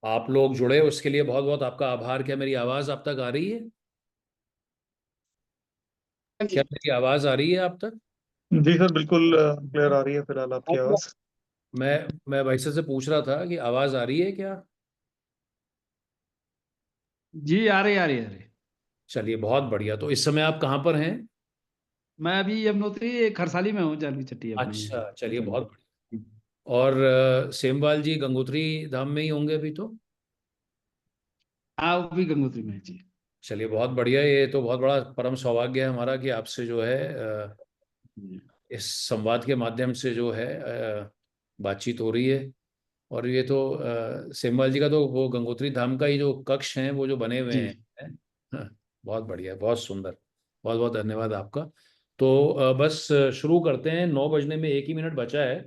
आप लोग जुड़े उसके लिए बहुत बहुत आपका आभार। क्या मेरी आवाज़ आप तक आ रही है? हाँ क्या जी। मेरी आवाज़ आ रही है आप तक? जी सर, बिल्कुल क्लियर आ रही है फिलहाल आपकी आवाज़। मैं भाई साहब से पूछ रहा था कि आवाज़ आ रही है क्या? जी आ रही। चलिए बहुत बढ़िया। तो इस समय आप कहाँ पर हैं? मैं अभी यमुनोत्री खरसाली में हूँ, जालवी चट्टी अपनी अच्छा, चलिए खरसाली बहुत में। बढ़िया। और सेमवाल जी गंगोत्री धाम में ही होंगे अभी तो। हाँ, वो भी गंगोत्री में है जी। चलिए बहुत बढ़िया। ये तो बहुत बड़ा परम सौभाग्य है हमारा कि आपसे जो है जी इस संवाद के माध्यम से जो है बातचीत हो रही है। और ये तो सेमवाल जी का तो वो गंगोत्री धाम का ही जो कक्ष हैं वो जो बने हुए जी। हैं। हाँ, बहुत बढ़िया, बहुत सुंदर। बहुत बहुत धन्यवाद आपका। तो बस शुरू करते हैं। 9 बजने में 1 ही मिनट बचा है।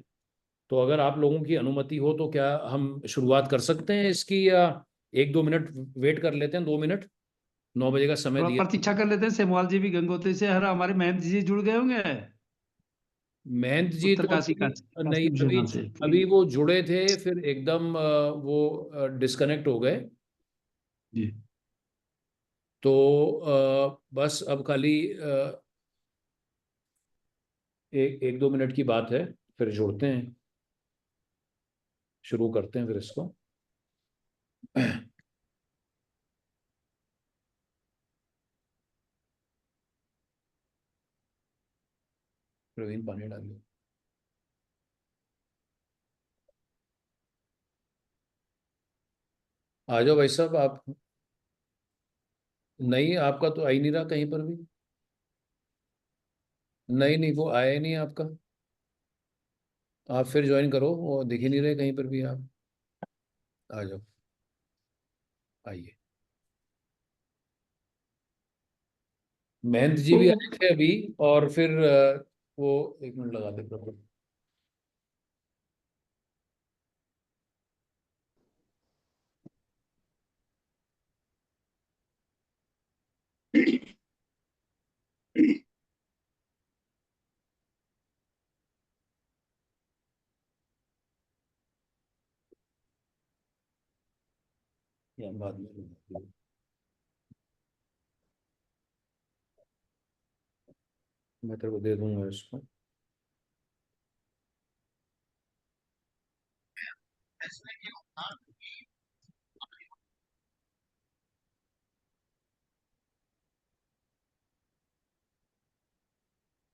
तो अगर आप लोगों की अनुमति हो तो क्या हम शुरुआत कर सकते हैं इसकी, या 1-2 मिनट वेट कर लेते हैं? 2 मिनट, 9 बजे का समय थोड़ा दिया। प्रतीक्षा कर लेते हैं, सेमवाल जी भी गंगोत्री से, हर हमारे महंत जी जुड़ गए होंगे महंत जी तो उत्तरकाशी अभी नहीं, काशी अभी विश्वनाथ से। अभी वो जुड़े थे फिर एकदम वो डिस्कनेक्ट हो गए। जी। तो बस अब खाली 1-2 मिनट की बात है, फिर जोड़ते हैं, शुरू करते हैं फिर इसको। प्रवीण पानी डालिए। आ जाओ भाई साहब आप। नहीं, आपका तो आ ही नहीं रहा कहीं पर भी। नहीं नहीं, वो आया ही नहीं आपका। आप फिर ज्वाइन करो, वो दिख ही नहीं रहे कहीं पर भी आप। आ जाओ, आइए। महंत जी भी आए थे अभी। और फिर वो 1 मिनट लगा दे प्रभु। या बाद में मैं तेरे को दे दूंगा इसको।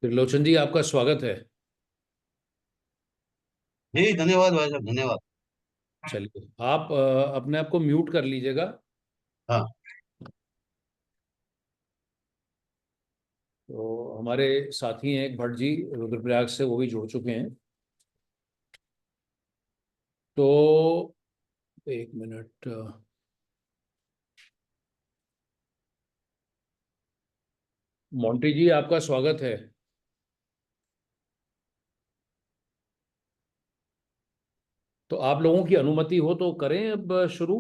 त्रिलोचन जी आपका स्वागत है। जी धन्यवाद भाई साहब, धन्यवाद। चलिए आप अपने आप को म्यूट कर लीजिएगा। हाँ। तो हमारे साथी हैं एक भट्ट जी रुद्रप्रयाग से, वो भी जुड़ चुके हैं। तो 1 मिनट। मोंटी जी आपका स्वागत है। तो आप लोगों की अनुमति हो तो करें अब शुरू।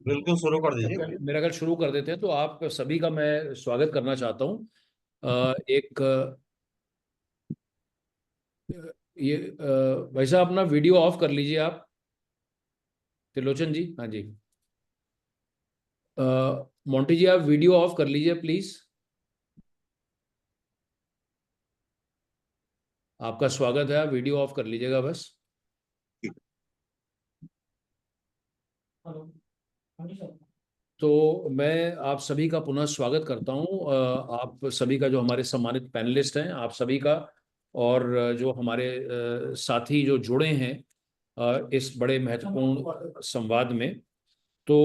बिल्कुल शुरू कर दीजिए। मेरा ख्याल शुरू कर देते हैं। तो आप सभी का मैं स्वागत करना चाहता हूँ। एक ये भाई साहब अपना वीडियो ऑफ कर लीजिए आप। त्रिलोचन जी, हाँ जी। अ, मोंटी जी आप वीडियो ऑफ कर लीजिए प्लीज। आपका स्वागत है, आप वीडियो ऑफ कर लीजिएगा बस। तो मैं आप सभी का पुनः स्वागत करता हूं। आप सभी का, जो हमारे सम्मानित पैनलिस्ट हैं, आप सभी का, और जो हमारे साथी जो जुड़े हैं इस बड़े महत्वपूर्ण संवाद में। तो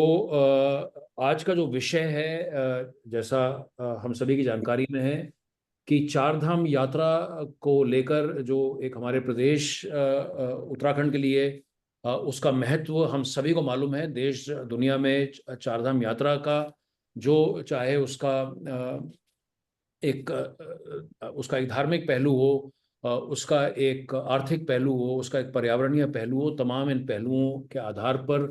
आज का जो विषय है, जैसा हम सभी की जानकारी में है कि चार धाम यात्रा को लेकर जो एक हमारे प्रदेश उत्तराखंड के लिए उसका महत्व हम सभी को मालूम है। देश दुनिया में चार धाम यात्रा का जो, चाहे उसका उसका एक धार्मिक पहलू हो, उसका एक आर्थिक पहलू हो, उसका एक पर्यावरणीय पहलू हो, तमाम इन पहलुओं के आधार पर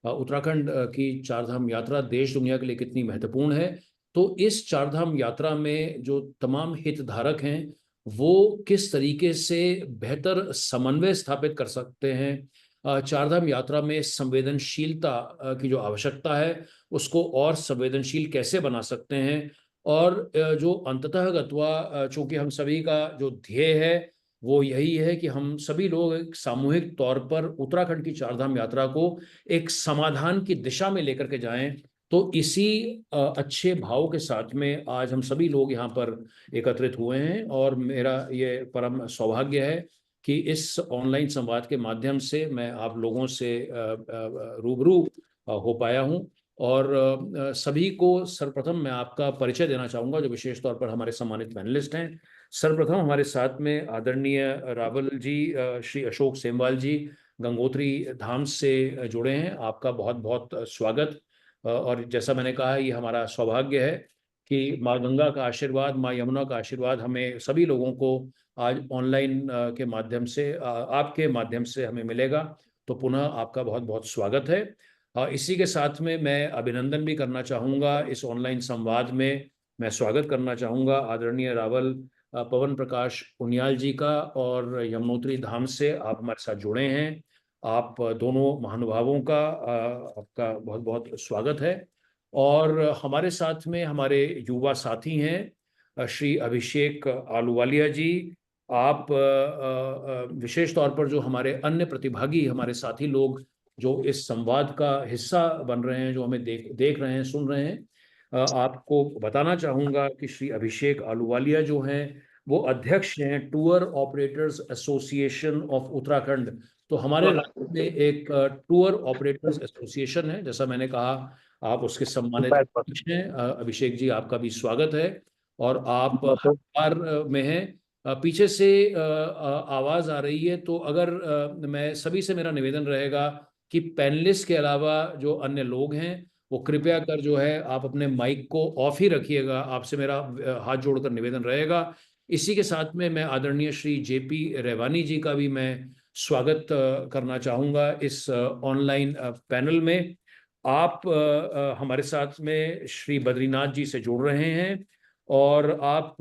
उत्तराखंड की चारधाम यात्रा देश दुनिया के लिए कितनी महत्वपूर्ण है। तो इस चारधाम यात्रा में जो तमाम हितधारक हैं वो किस तरीके से बेहतर समन्वय स्थापित कर सकते हैं चारधाम यात्रा में संवेदनशीलता की जो आवश्यकता है उसको और संवेदनशील कैसे बना सकते हैं, और जो अंततः गत्वा चूंकि हम सभी का जो ध्येय है वो यही है कि हम सभी लोग एक सामूहिक तौर पर उत्तराखंड की चारधाम यात्रा को एक समाधान की दिशा में लेकर के जाएं। तो इसी अच्छे भाव के साथ में आज हम सभी लोग यहाँ पर एकत्रित हुए हैं, और मेरा ये परम सौभाग्य है कि इस ऑनलाइन संवाद के माध्यम से मैं आप लोगों से रूबरू हो पाया हूँ। और सभी को सर्वप्रथम मैं आपका परिचय देना चाहूँगा, जो विशेष तौर पर हमारे सम्मानित पैनलिस्ट हैं। सर्वप्रथम हमारे साथ में आदरणीय रावल जी, श्री अशोक सेमवाल जी गंगोत्री धाम से जुड़े हैं। आपका बहुत बहुत स्वागत। और जैसा मैंने कहा, ये हमारा सौभाग्य है कि माँ गंगा का आशीर्वाद, माँ यमुना का आशीर्वाद हमें सभी लोगों को आज ऑनलाइन के माध्यम से, आपके माध्यम से हमें मिलेगा। तो पुनः आपका बहुत बहुत स्वागत है। इसी के साथ में मैं अभिनंदन भी करना चाहूँगा। इस ऑनलाइन संवाद में मैं स्वागत करना चाहूँगा आदरणीय रावल पवन प्रकाश उनियाल जी का, और यमुनोत्री धाम से आप हमारे साथ जुड़े हैं। आप दोनों महानुभावों का आपका बहुत बहुत स्वागत है। और हमारे साथ में हमारे युवा साथी हैं श्री अभिषेक आलूवालिया जी। आप विशेष तौर पर जो हमारे अन्य प्रतिभागी, हमारे साथी लोग जो इस संवाद का हिस्सा बन रहे हैं, जो हमें देख रहे हैं, सुन रहे हैं, आपको बताना चाहूँगा कि श्री अभिषेक आलूवालिया जो हैं वो अध्यक्ष हैं tour operators association of Uttarakhand. तो हमारे राज्य में एक टूर ऑपरेटर्स एसोसिएशन है, जैसा मैंने कहा, आप उसके सम्मानित अध्यक्ष हैं। अभिषेक जी, आपका भी स्वागत है। और आप बार में हैं। पीछे से आवाज़ आ रही है, तो अगर मैं सभी से, मेरा निवेदन रहेगा कि पैनलिस्ट के अलावा जो अन्य लोग हैं वो कृपया कर जो है आप अपने माइक को ऑफ ही रखिएगा। आपसे मेरा हाथ जोड़कर निवेदन रहेगा। इसी के साथ में मैं आदरणीय श्री जेपी रेवानी जी का भी मैं स्वागत करना चाहूँगा इस ऑनलाइन पैनल में। आप हमारे साथ में श्री बद्रीनाथ जी से जुड़ रहे हैं, और आप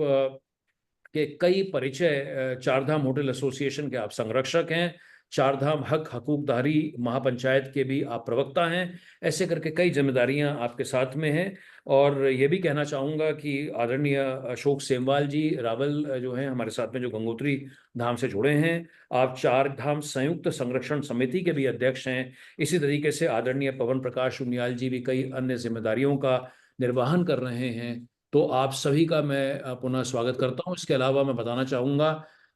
के कई परिचय, चारधाम होटल एसोसिएशन के आप संरक्षक हैं, चारधाम हक हकूकदारी महापंचायत के भी आप प्रवक्ता हैं। ऐसे करके कई जिम्मेदारियां आपके साथ में हैं। और ये भी कहना चाहूँगा कि आदरणीय अशोक सेमवाल जी रावल जो हैं हमारे साथ में, जो गंगोत्री धाम से जुड़े हैं, आप चार धाम संयुक्त संरक्षण समिति के भी अध्यक्ष हैं। इसी तरीके से आदरणीय पवन प्रकाश उनियाल जी भी कई अन्य जिम्मेदारियों का निर्वहन कर रहे हैं। तो आप सभी का मैं पुनः स्वागत करता हूं। इसके अलावा मैं बताना चाहूँगा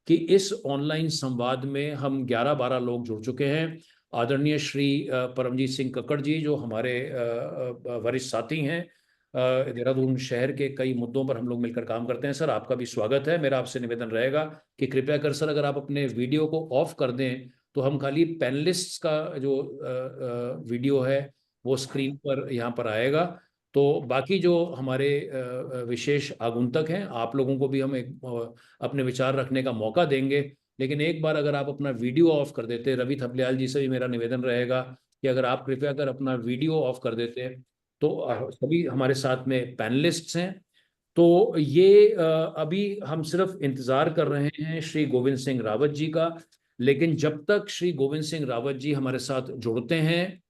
कि इस ऑनलाइन संवाद में हम 11-12 लोग जुड़ चुके हैं। आदरणीय श्री परमजीत सिंह कक्कड़ जी, जो हमारे वरिष्ठ साथी हैं, देहरादून शहर के कई मुद्दों पर हम लोग मिलकर काम करते हैं। सर, आपका भी स्वागत है। मेरा आपसे निवेदन रहेगा कि कृपया कर सर, अगर आप अपने वीडियो को ऑफ कर दें तो हम खाली पैनलिस्ट्स का जो वीडियो है वो स्क्रीन पर यहाँ पर आएगा। तो बाकी जो हमारे विशेष आगुंतक हैं, आप लोगों को भी हम एक अपने विचार रखने का मौका देंगे। लेकिन एक बार अगर आप अपना वीडियो ऑफ कर देते, रवि थपलियाल जी से भी मेरा निवेदन रहेगा कि अगर आप कृपया कर अपना वीडियो ऑफ कर देते, तो सभी हमारे साथ में पैनलिस्ट्स हैं। तो ये अभी हम सिर्फ इंतज़ार कर रहे हैं श्री गोविंद सिंह रावत जी का। लेकिन जब तक श्री गोविंद सिंह रावत जी हमारे साथ जुड़ते हैं,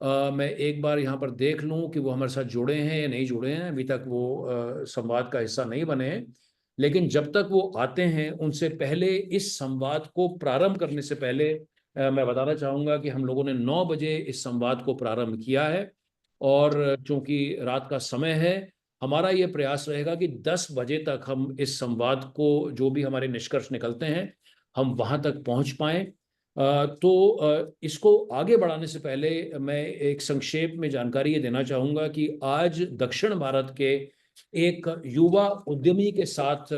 मैं एक बार यहाँ पर देख लूँ कि वो हमारे साथ जुड़े हैं या नहीं जुड़े हैं। अभी तक वो संवाद का हिस्सा नहीं बने हैं। लेकिन जब तक वो आते हैं, उनसे पहले, इस संवाद को प्रारंभ करने से पहले मैं बताना चाहूँगा कि हम लोगों ने 9 बजे इस संवाद को प्रारंभ किया है। और चूंकि रात का समय है, हमारा ये प्रयास रहेगा कि 10 बजे तक हम इस संवाद को, जो भी हमारे निष्कर्ष निकलते हैं, हम वहाँ तक पहुँच पाएँ। तो इसको आगे बढ़ाने से पहले मैं एक संक्षेप में जानकारी ये देना चाहूँगा कि आज दक्षिण भारत के एक युवा उद्यमी के साथ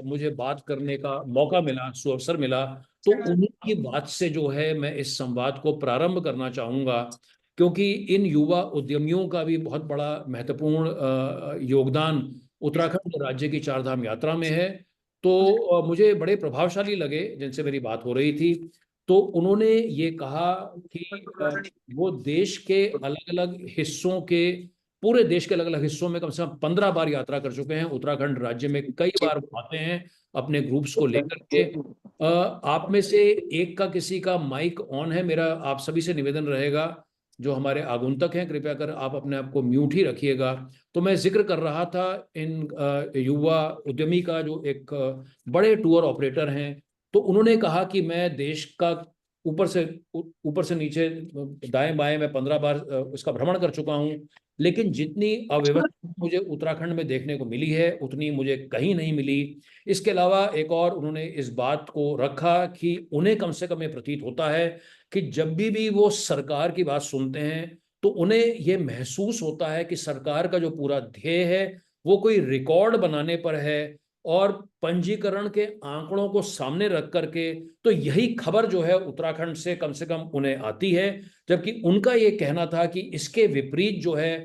मुझे बात करने का मौका मिला, सुअवसर मिला। तो उन्हीं की बात से जो है मैं इस संवाद को प्रारंभ करना चाहूँगा, क्योंकि इन युवा उद्यमियों का भी बहुत बड़ा महत्वपूर्ण योगदान उत्तराखंड राज्य की चारधाम यात्रा में है। तो मुझे बड़े प्रभावशाली लगे जिनसे मेरी बात हो रही थी। तो उन्होंने ये कहा कि वो देश के अलग अलग हिस्सों के, पूरे देश के अलग अलग हिस्सों में कम से कम 15 बार यात्रा कर चुके हैं। उत्तराखंड राज्य में कई बार आते हैं अपने ग्रुप्स को लेकर के। आप में से एक का किसी का माइक ऑन है? मेरा आप सभी से निवेदन रहेगा, जो हमारे आगुंतक हैं, कृपया कर आप अपने आप को म्यूट ही रखिएगा। तो मैं जिक्र कर रहा था इन युवा उद्यमी का, जो एक बड़े टूर ऑपरेटर हैं। तो उन्होंने कहा कि मैं देश का ऊपर से नीचे, दाएं बाएं, मैं 15 बार इसका भ्रमण कर चुका हूं, लेकिन जितनी अव्यवस्था मुझे उत्तराखंड में देखने को मिली है उतनी मुझे कहीं नहीं मिली। इसके अलावा एक और उन्होंने इस बात को रखा कि उन्हें कम से कम ये प्रतीत होता है कि जब भी वो सरकार की बात सुनते हैं तो उन्हें ये महसूस होता है कि सरकार का जो पूरा ध्येय है वो कोई रिकॉर्ड बनाने पर है, और पंजीकरण के आंकड़ों को सामने रख करके तो यही खबर जो है उत्तराखंड से कम उन्हें आती है। जबकि उनका ये कहना था कि इसके विपरीत जो है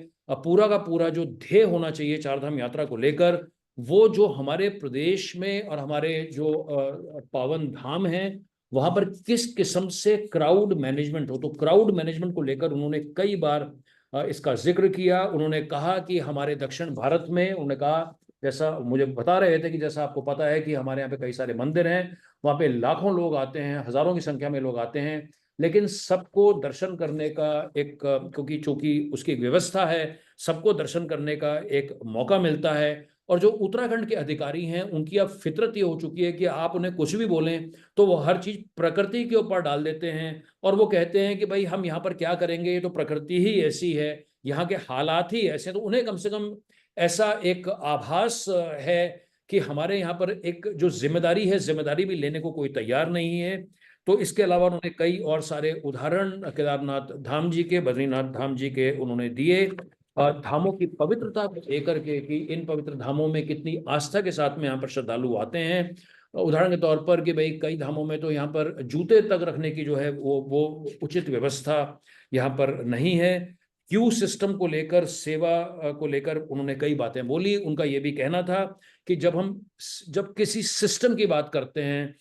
पूरा का पूरा जो ध्येय होना चाहिए चारधाम यात्रा को लेकर, वो जो हमारे प्रदेश में और हमारे जो पावन धाम हैं वहां पर किस किस्म से क्राउड मैनेजमेंट हो। तो क्राउड मैनेजमेंट को लेकर उन्होंने कई बार इसका जिक्र किया। उन्होंने कहा कि हमारे दक्षिण भारत में, उन्होंने कहा, जैसा मुझे बता रहे थे कि जैसा आपको पता है कि हमारे यहाँ पे कई सारे मंदिर हैं, वहाँ पे लाखों लोग आते हैं, हजारों की संख्या में लोग आते हैं, लेकिन सबको दर्शन करने का एक, क्योंकि चूंकि उसकी एक व्यवस्था है, सबको दर्शन करने का एक मौका मिलता है। और जो उत्तराखंड के अधिकारी हैं उनकी अब फितरत ये हो चुकी है कि आप उन्हें कुछ भी बोलें तो वो हर चीज प्रकृति के ऊपर डाल देते हैं, और वो कहते हैं कि भाई हम यहाँ पर क्या करेंगे, ये तो प्रकृति ही ऐसी है, यहाँ के हालात ही ऐसे हैं। तो उन्हें कम से कम ऐसा एक आभास है कि हमारे यहाँ पर एक जो जिम्मेदारी है, जिम्मेदारी भी लेने को कोई तैयार नहीं है। तो इसके अलावा उन्होंने कई और सारे उदाहरण केदारनाथ धाम जी के, बद्रीनाथ धाम जी के उन्होंने दिए, धामों की पवित्रता को लेकर के कि इन पवित्र धामों में कितनी आस्था के साथ में यहाँ पर श्रद्धालु आते हैं। उदाहरण के तौर पर कि भाई कई धामों में तो यहाँ पर जूते तक रखने की जो है वो उचित व्यवस्था यहाँ पर नहीं है। क्यू सिस्टम को लेकर, सेवा को लेकर उन्होंने कई बातें बोली। उनका ये भी कहना था कि जब किसी सिस्टम की बात करते हैं,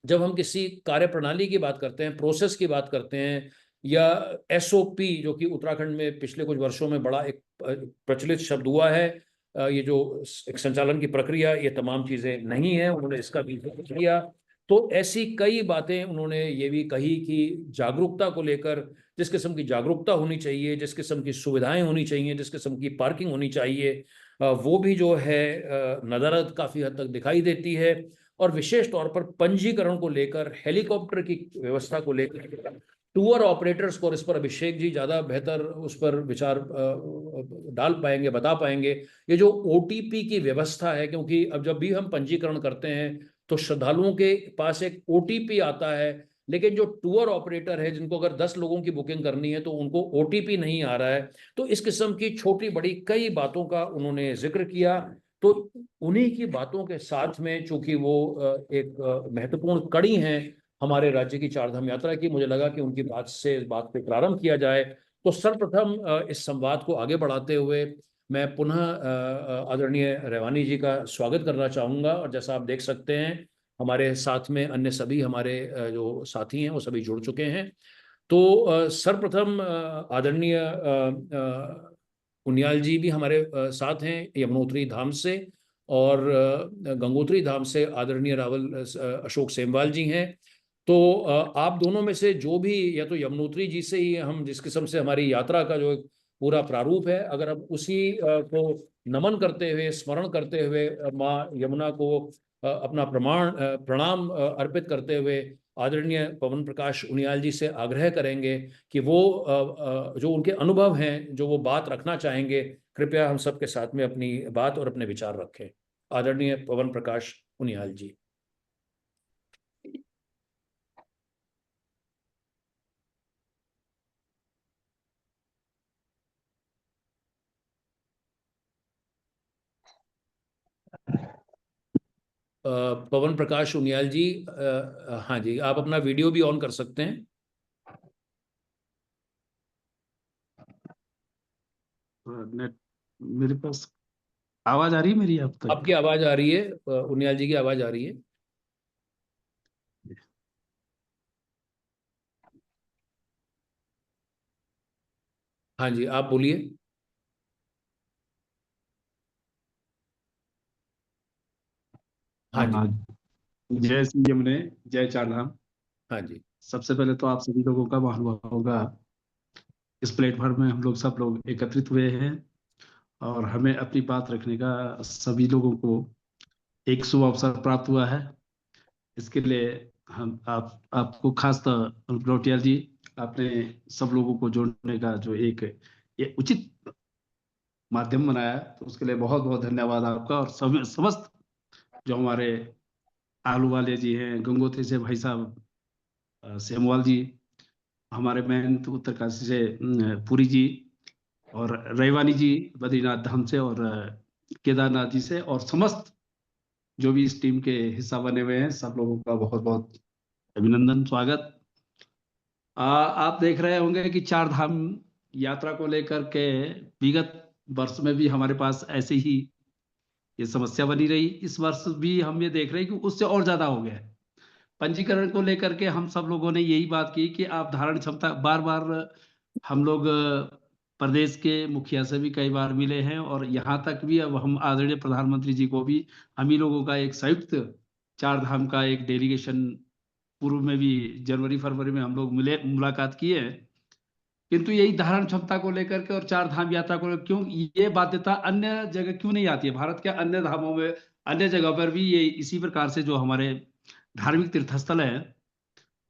जब हम किसी कार्य प्रणाली की बात करते हैं, प्रोसेस की बात करते हैं, या एसओपी, जो कि उत्तराखंड में पिछले कुछ वर्षों में बड़ा एक प्रचलित शब्द हुआ है, ये जो एक संचालन की प्रक्रिया, ये तमाम चीजें नहीं है, उन्होंने इसका भी जिक्र किया। तो ऐसी कई बातें उन्होंने ये भी कही कि जागरूकता को लेकर, जिस किस्म की जागरूकता होनी चाहिए, जिस किस्म की सुविधाएं होनी चाहिए, जिस किस्म की पार्किंग होनी चाहिए, वो भी जो है नदारद काफी हद तक दिखाई देती है। और विशेष तौर पर पंजीकरण को लेकर, हेलीकॉप्टर की व्यवस्था को लेकर, टूर ऑपरेटर्स को, और इस पर अभिषेक जी ज्यादा बेहतर उस पर विचार डाल पाएंगे, बता पाएंगे। ये जो ओटीपी की व्यवस्था है, क्योंकि अब जब भी हम पंजीकरण करते हैं तो श्रद्धालुओं के पास एक ओटीपी आता है, लेकिन जो टूर ऑपरेटर है जिनको अगर 10 लोगों की बुकिंग करनी है तो उनको ओटीपी नहीं आ रहा है। तो इस किस्म की छोटी बड़ी कई बातों का उन्होंने जिक्र किया। तो उन्हीं की बातों के साथ में, चूंकि वो एक महत्वपूर्ण कड़ी हैं हमारे राज्य की चारधाम यात्रा की, मुझे लगा कि उनकी बात से इस बात पे प्रारंभ किया जाए। तो सर्वप्रथम इस संवाद को आगे बढ़ाते हुए मैं पुनः आदरणीय रेवानी जी का स्वागत करना चाहूँगा। और जैसा आप देख सकते हैं हमारे साथ में अन्य सभी हमारे जो साथी हैं वो सभी जुड़ चुके हैं। तो सर्वप्रथम आदरणीय उनियाल जी भी हमारे साथ हैं यमुनोत्री धाम से, और गंगोत्री धाम से आदरणीय रावल अशोक सेमवाल जी हैं। तो आप दोनों में से जो भी, या तो यमुनोत्री जी से ही हम जिस किस्म से हमारी यात्रा का जो एक पूरा प्रारूप है, अगर हम उसी को नमन करते हुए, स्मरण करते हुए, माँ यमुना को अपना प्रणाम अर्पित करते हुए आदरणीय पवन प्रकाश उनियाल जी से आग्रह करेंगे कि वो जो उनके अनुभव हैं, जो वो बात रखना चाहेंगे, कृपया हम सबके साथ में अपनी बात और अपने विचार रखें। आदरणीय पवन प्रकाश उनियाल जी। पवन प्रकाश उनियाल जी, हाँ जी, आप अपना वीडियो भी ऑन कर सकते हैं। नेट मेरे पास आवाज आ रही है मेरी आप तक? आपकी आवाज आ रही है, उनियाल जी की आवाज आ रही है। हाँ जी, आप बोलिए। हाँ जी। जय श्री यमुने, जय चारधाम। हाँ जी। सबसे पहले तो आप सभी लोगों का बहुत बहुत होगा, इस प्लेटफॉर्म में हम लोग सब लोग एकत्रित हुए हैं और हमें अपनी बात रखने का सभी लोगों को एक शुभ अवसर प्राप्त हुआ है। इसके लिए हम आपको खास तौर ग्लोटियल जी, आपने सब लोगों को जोड़ने का जो एक ये उचित माध्यम बनाया, तो उसके लिए बहुत बहुत धन्यवाद आपका। और समस्त जो हमारे आलू वाले जी हैं, गंगोत्री से भाई साहब सेमवाल जी, हमारे महंत उत्तरकाशी से पुरी जी, और रईवानी जी बद्रीनाथ धाम से, और केदारनाथ जी से, और समस्त जो भी इस टीम के हिस्सा बने हुए हैं, सब लोगों का बहुत बहुत अभिनंदन, स्वागत। आप देख रहे होंगे कि चार धाम यात्रा को लेकर के विगत वर्ष में भी हमारे पास ऐसे ही ये समस्या बनी रही। इस वर्ष भी हम ये देख रहे हैं कि उससे और ज्यादा हो गया है। पंजीकरण को लेकर के हम सब लोगों ने यही बात की कि आप धारण क्षमता, बार बार हम लोग प्रदेश के मुखिया से भी कई बार मिले हैं, और यहाँ तक भी अब हम आदरणीय प्रधानमंत्री जी को भी हम ही लोगों का एक संयुक्त चार धाम का एक डेलीगेशन पूर्व में भी जनवरी फरवरी में हम लोग मिले, मुलाकात किए हैं। किंतु यही धारण क्षमता को लेकर के और चार धाम यात्रा को लेकर क्यों ये बाध्यता अन्य जगह क्यों नहीं आती है? भारत के अन्य धामों में, अन्य जगह पर भी ये इसी प्रकार से जो हमारे धार्मिक तीर्थस्थल है,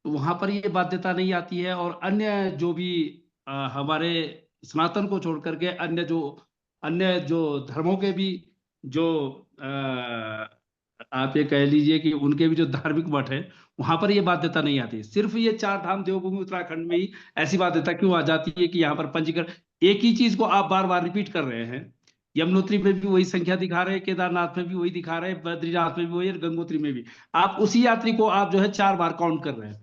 तो वहां पर ये बाध्यता नहीं आती है। और अन्य जो भी हमारे सनातन को छोड़ करके अन्य जो धर्मों के भी जो आप ये कह लीजिए कि उनके भी जो धार्मिक मठ है, वहां पर ये बाध्यता नहीं आती। सिर्फ ये चार धाम देवभूमि उत्तराखंड में ही ऐसी बाध्यता क्यों आ जाती है कि यहाँ पर पंजीकरण, एक ही चीज को आप बार बार रिपीट कर रहे हैं। यमुनोत्री में भी वही संख्या दिखा रहे हैं, केदारनाथ में भी वही दिखा रहे हैं, बद्रीनाथ में भी वही, और गंगोत्री में भी आप उसी यात्री को आप जो है 4 बार काउंट कर रहे हैं।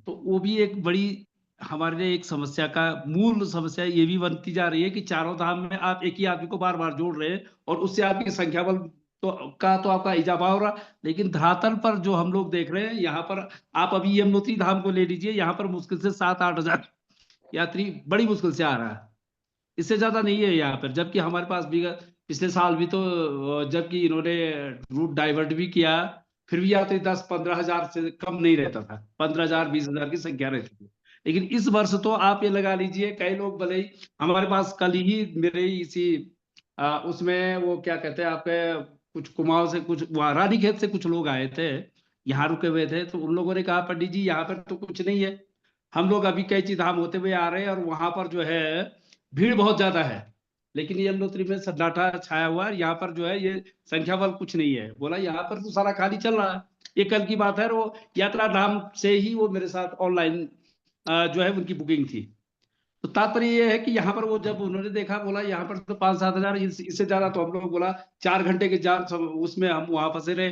तो वो भी एक बड़ी हमारे लिए एक समस्या का मूल समस्या ये भी बनती जा रही है कि चारों धाम में आप एक ही आदमी को बार बार जोड़ रहे हैं, और उससे आपकी संख्या बल तो आपका इजाफा हो रहा, लेकिन धरातल पर जो हम लोग देख रहे हैं यहाँ पर, आप अभी यमुनोत्री धाम को ले लीजिए, यहाँ पर मुश्किल से 7-8 हजार यात्री बड़ी मुश्किल से आ रहा है, इससे ज्यादा नहीं है यहाँ पर। जबकि हमारे पास भी पिछले साल भी तो जबकि इन्होंने रूट डाइवर्ट भी किया, फिर भी यात्री 10-15 हजार से कम नहीं रहता था, 15,000 20,000 की संख्या रहती थी। लेकिन इस वर्ष तो आप ये लगा लीजिए, कई लोग भले ही, हमारे पास कल ही मेरे इसी उसमें वो क्या कहते हैं आपके, कुछ कुमाऊं से, कुछ वहाँ रानीखेत से कुछ लोग आए थे, यहाँ रुके हुए थे। तो उन लोगों ने कहा पंडित जी यहाँ पर तो कुछ नहीं है, हम लोग अभी कैची धाम होते हुए आ रहे हैं और वहां पर जो है भीड़ बहुत ज्यादा है, लेकिन यमुनोत्री में सन्नाटा छाया हुआ है, यहाँ पर जो है ये संख्या बल कुछ नहीं है। बोला यहाँ पर तो सारा खाली चल रहा है। ये कल की बात है, वो यात्रा धाम से ही वो मेरे साथ ऑनलाइन जो है उनकी बुकिंग थी। तो तात्पर्य ये है कि यहाँ पर वो जब उन्होंने देखा, बोला यहाँ पर तो 5-7 हजार, इससे ज्यादा तो हम लोग, बोला 4 घंटे के जान उसमें हम वहां फंसे रहे।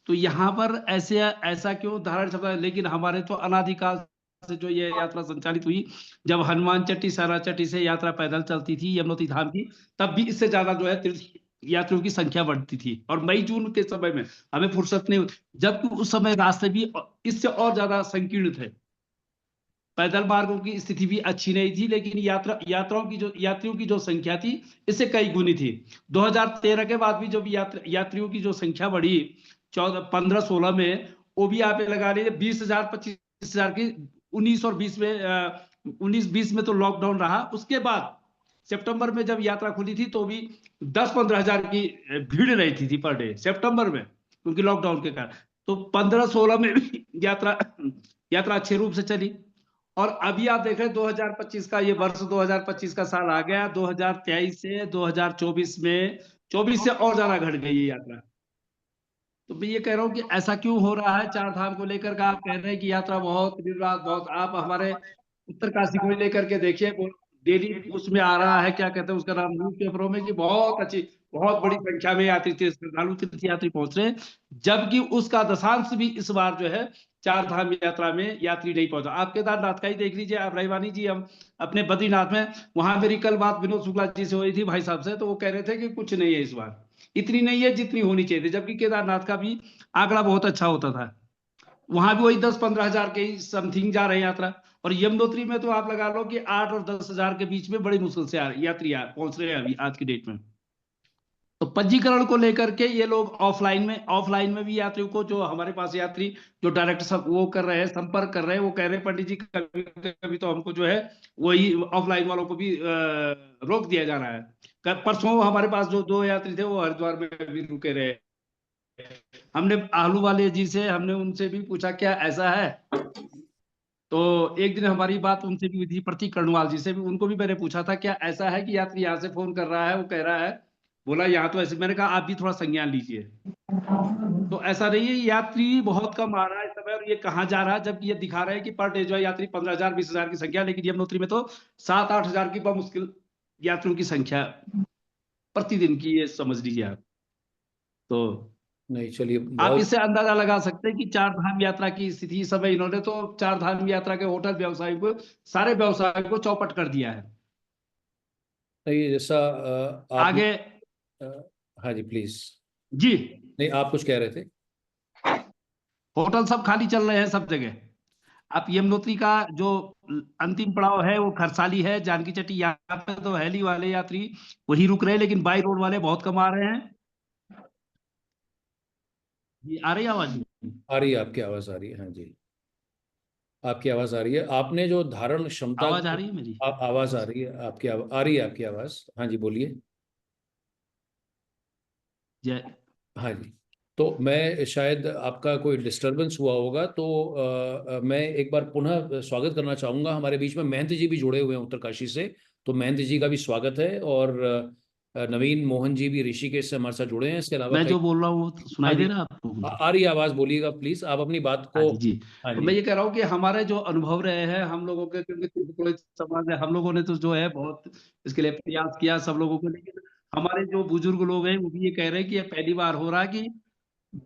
तो यहाँ पर ऐसा क्यों धारण क्षमता? लेकिन हमारे तो अनादिकाल से जो ये यात्रा संचालित हुई, जब हनुमान चट्टी सारा चट्टी से यात्रा पैदल चलती थी यमुनोत्री धाम की, तब भी इससे ज्यादा जो है तीर्थ यात्रियों की संख्या बढ़ती थी, और मई जून के समय में हमें फुर्सत नहीं होती, जबकि उस समय रास्ते भी इससे और ज्यादा संकीर्ण थे, पैदल मार्गों की स्थिति भी अच्छी नहीं थी, लेकिन यात्रियों की जो संख्या थी इससे कई गुनी थी। 2013 के बाद भी जब यात्रियों की जो संख्या बढ़ी 15-16 में, वो भी आप लगा लीजिए 20,000 25,000 की। 19 और 20 में 19-20 में तो लॉकडाउन रहा, उसके बाद सितंबर में जब यात्रा खुली थी तो भी 10-15 हजार की भीड़ रहती थी पर डे सितंबर में, क्योंकि लॉकडाउन के कारण। तो 15-16 में भी यात्रा अच्छे रूप से चली। और अभी आप देख रहे हैं 2025 का ये वर्ष, 2025 का साल आ गया, 2023 से 2024 में, 24 से और ज्यादा घट गई ये यात्रा। तो मैं ये कह रहा हूँ कि ऐसा क्यों हो रहा है चार धाम को लेकर का? आप कह रहे हैं कि यात्रा बहुत दिन रात बहुत, आप हमारे उत्तरकाशी को लेकर के देखिए, डेली उसमें आ रहा है, क्या कहते हैं उसका नाम, न्यूज पेपरों में, कि बहुत अच्छी, बहुत बड़ी संख्या में यात्री श्रद्धालु तीर्थ यात्री पहुंच रहे हैं, जबकि उसका दशांश भी इस बार जो है चार धाम यात्रा में यात्री नहीं पहुंचा। आप केदारनाथ का ही देख लीजिए, आप रईवानी जी, हम अपने बद्रीनाथ में, वहां मेरी कल बात विनोद शुक्ला जी से हुई थी, भाई साहब से, तो वो कह रहे थे कि कुछ नहीं है इस बार, इतनी नहीं है जितनी होनी चाहिए थी, जबकि केदारनाथ का भी आंकड़ा बहुत अच्छा होता था, वहां भी वही 10-15 हजार के समथिंग जा रहे हैं यात्रा। और यमुनोत्री में तो आप लगा लो कि 8 और 10 हजार के बीच में बड़ी मुश्किल से यात्री पहुंच रहे हैं अभी आज की डेट में। तो पंजीकरण को लेकर के ये लोग ऑफलाइन में भी यात्रियों को, जो हमारे पास यात्री जो डायरेक्ट सब वो कर रहे हैं, संपर्क कर रहे हैं, वो कह रहे हैं पंडित जी कभी कभी तो हमको जो है वही ऑफलाइन वालों को भी रोक दिया जा रहा है। परसों हमारे पास जो 2 यात्री थे वो हरिद्वार में भी रुके रहे। हमने आलू वाले जी से हमने उनसे भी पूछा क्या ऐसा है, तो एक दिन हमारी बात उनसे भी हुई थी, प्रतीक कर्णवाल जी से भी, उनको भी मैंने पूछा था क्या ऐसा है कि यात्री यहाँ से फोन कर रहा है, वो कह रहा है, बोला यहाँ तो ऐसे। मैंने कहा आप भी थोड़ा संज्ञान लीजिए। तो ऐसा नहीं है, यात्री बहुत कम आ रहा है इस समय, और ये कहाँ जा रहा है, जबकि ये दिखा रहे हैं कि पर डे जो है यात्री 15,000 20,000 की संख्या, लेकिन यमुनोत्री में तो 7-8 हजार की बमुश्किल यात्रियों की संख्या प्रतिदिन की, ये समझ लीजिए आप। तो नहीं चलिए, आप बहुत इससे अंदाजा लगा सकते हैं कि 4 धाम यात्रा की स्थिति इस समय, इन्होंने तो 4 धाम यात्रा के होटल व्यवसाय को, सारे व्यवसाय को चौपट कर दिया है। नहीं जैसा आप आगे अ, हाँ जी प्लीज। जी, नहीं आप कुछ कह रहे थे। होटल सब खाली चल रहे हैं सब जगह। आप यमुनोत्री का जो अंतिम पड़ाव है वो खरसाली है, जानकी चट्टी, यहाँ पे तो हेली वाले यात्री वही रुक रहे हैं, लेकिन बाई रोड वाले बहुत कम आ रहे हैं। जी, आ रही है आवाज? आ रही है, आपकी आवाज आ रही है, हाँ जी आपकी आवाज आ रही है। आपने जो धारण क्षमता आवाज आ रही है मेरी? आवाज आ रही है आपकी, आ रही है आपकी आवाज, हाँ जी बोलिए। जय। हाँ जी, तो मैं शायद आपका कोई डिस्टरबेंस हुआ होगा, तो मैं एक बार पुनः स्वागत करना चाहूँगा। हमारे बीच में महंत जी भी जुड़े हुए हैं उत्तरकाशी से, तो महंत जी का भी स्वागत है। और नवीन मोहन जी भी ऋषिकेश से हमारे साथ जुड़े हैं। इसके अलावा मैं कई, जो बोल रहा हूँ वो हाँ सुनाई जी दे रहा है आपको मुझे? आ रही है आवाज़, बोलिएगा प्लीज़ आप अपनी बात हाँ को। जी जी। हाँ तो जी। मैं ये कह रहा हूँ कि हमारे जो अनुभव रहे हैं हम लोगों के, क्योंकि थोड़े समाज है, हम लोगों ने तो जो है बहुत इसके लिए प्रयास किया सब लोगों को, लेकिन हमारे जो बुजुर्ग लोग हैं वो भी ये कह रहे हैं कि ये पहली बार हो रहा है कि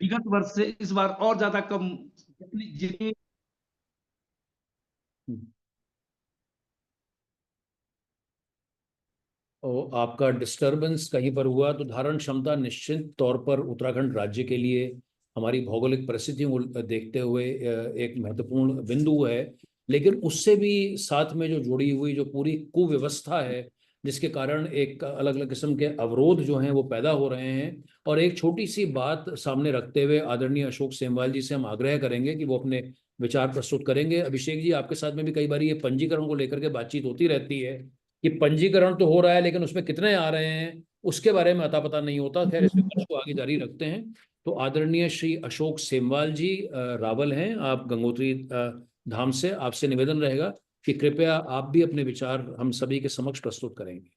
विगत वर्ष से इस बार और ज्यादा कम, जितनी जितनी और आपका डिस्टरबेंस कहीं पर हुआ तो धारण क्षमता निश्चित तौर पर उत्तराखंड राज्य के लिए हमारी भौगोलिक परिस्थितियों को देखते हुए एक महत्वपूर्ण बिंदु है। लेकिन उससे भी साथ में जो जुड़ी हुई जो पूरी कुव्यवस्था है, जिसके कारण एक अलग अलग किस्म के अवरोध जो हैं वो पैदा हो रहे हैं। और एक छोटी सी बात सामने रखते हुए आदरणीय अशोक सेमवाल जी से हम आग्रह करेंगे कि वो अपने विचार प्रस्तुत करेंगे। अभिषेक जी, आपके साथ में भी कई बार ये पंजीकरण को लेकर के बातचीत होती रहती है कि पंजीकरण तो हो रहा है लेकिन उसमें कितने आ रहे हैं उसके बारे में अता पता नहीं होता। खैर, इस विमर्श को आगे जारी रखते हैं। तो आदरणीय श्री अशोक सेमवाल जी रावल हैं, आप गंगोत्री धाम से, आपसे निवेदन रहेगा कि कृपया आप भी अपने विचार हम सभी के समक्ष प्रस्तुत करेंगे।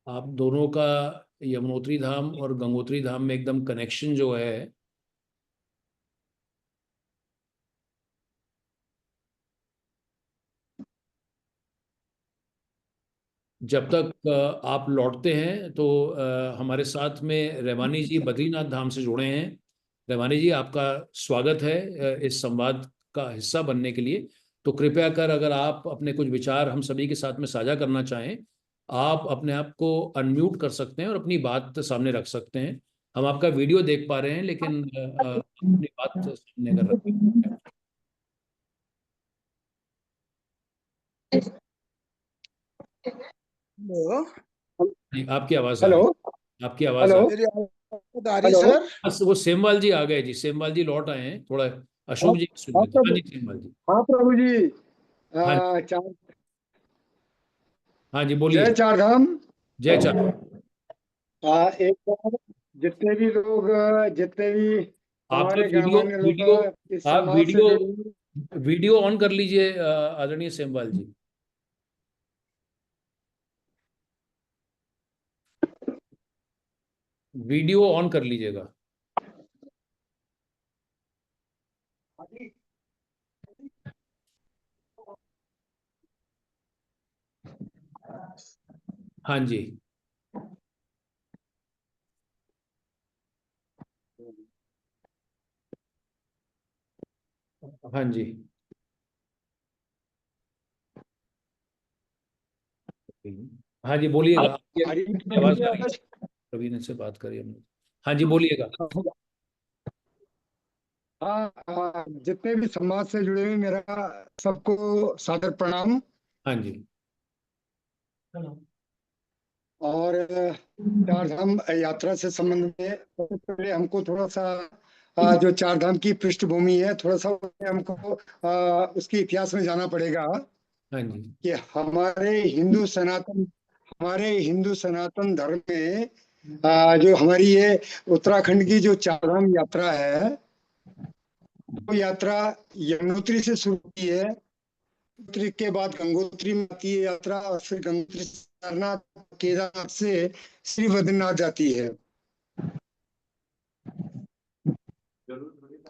आप दोनों का यमुनोत्री धाम और गंगोत्री धाम में एकदम कनेक्शन जो है, जब तक आप लौटते हैं तो हमारे साथ में रेवानी जी बद्रीनाथ धाम से जुड़े हैं। रेवानी जी, आपका स्वागत है इस संवाद का हिस्सा बनने के लिए। तो कृपया कर अगर आप अपने कुछ विचार हम सभी के साथ में साझा करना चाहें, आप अपने आप को अनम्यूट कर सकते हैं और अपनी बात सामने रख सकते हैं। हम आपका वीडियो देख पा रहे हैं लेकिन अपनी बात सामने कर रहे हैं। हेलो। नहीं, आपकी आवाज़ आ हेलो। रही है, आपकी आवाज़ आ हेलो। रही मेरी आवाज आ रही है सर? है। बस वो सेमवाल जी आ गए जी, सेमवाल जी लौट आए हैं, थोड़ा अशोक हाँ। जी सुन हाँ लेते हैं। हाँ प्रभु। जी सेमवाल जी। हाँ प्रभु जी। हाँ चार। हाँ जी जय बोलिए। चार धाम। जय चार। एक बार जितने भी लोग, जितने भी आपका हमारे वीडियो गणमान्य लोग वीडियो इस आप समाज से वीडियो जुड़े हुए। वीडियो ऑन कर लीजिए आदरणीय सेमवाल जी। वीडियो ऑन कर लीजिएगा। हाँ जी। हाँ जी। हाँ जी बोलिएगा, आपकी आ रही है आपकी प्रभु आवाज जी आ रही है। आवाज? प्रवीण से बात करिए हमने। हाँ जी बोलिएगा। हाँ, जितने भी समाज से जुड़े हुए मेरा सबको सादर प्रणाम। हाँ जी। और चार धाम यात्रा से संबंध में सबसे पहले हमको थोड़ा सा जो चार धाम की पृष्ठभूमि है, थोड़ा सा हमको उसके इतिहास में जाना पड़ेगा हाँ जी। कि हमारे हिंदू सनातन धर्म में जो हमारी ये उत्तराखंड की जो चार धाम यात्रा है, वो यात्रा यमुनोत्री से शुरू की है। यमुनोत्री के बाद गंगोत्री में आती है यात्रा, और फिर गंगोत्री से केदारनाथ, केदारनाथ से श्री बद्रीनाथ जाती है।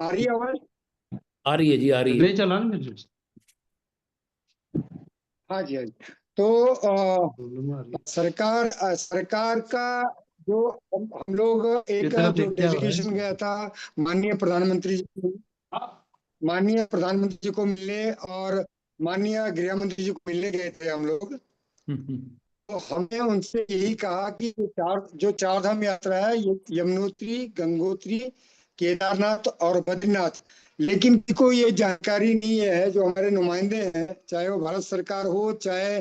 आ रही है आवाज? आ रही है जी, आ रही है। नहीं चला ना मेरे से। हाँ जी, हाँ जी। तो सरकार का जो हम लोग एक तरफ जो देख क्या हो रहा है? डेलीगेशन गया था माननीय प्रधानमंत्री जी को मिलने, और माननीय गृह मंत्री जी को मिलने गए थे हम लोग। तो हमने उनसे यही कहा कि जो चार धाम यात्रा है, ये यमुनोत्री, गंगोत्री, केदारनाथ और बद्रीनाथ, लेकिन किसी ये जानकारी नहीं है, जो हमारे नुमाइंदे हैं, चाहे वो भारत सरकार हो, चाहे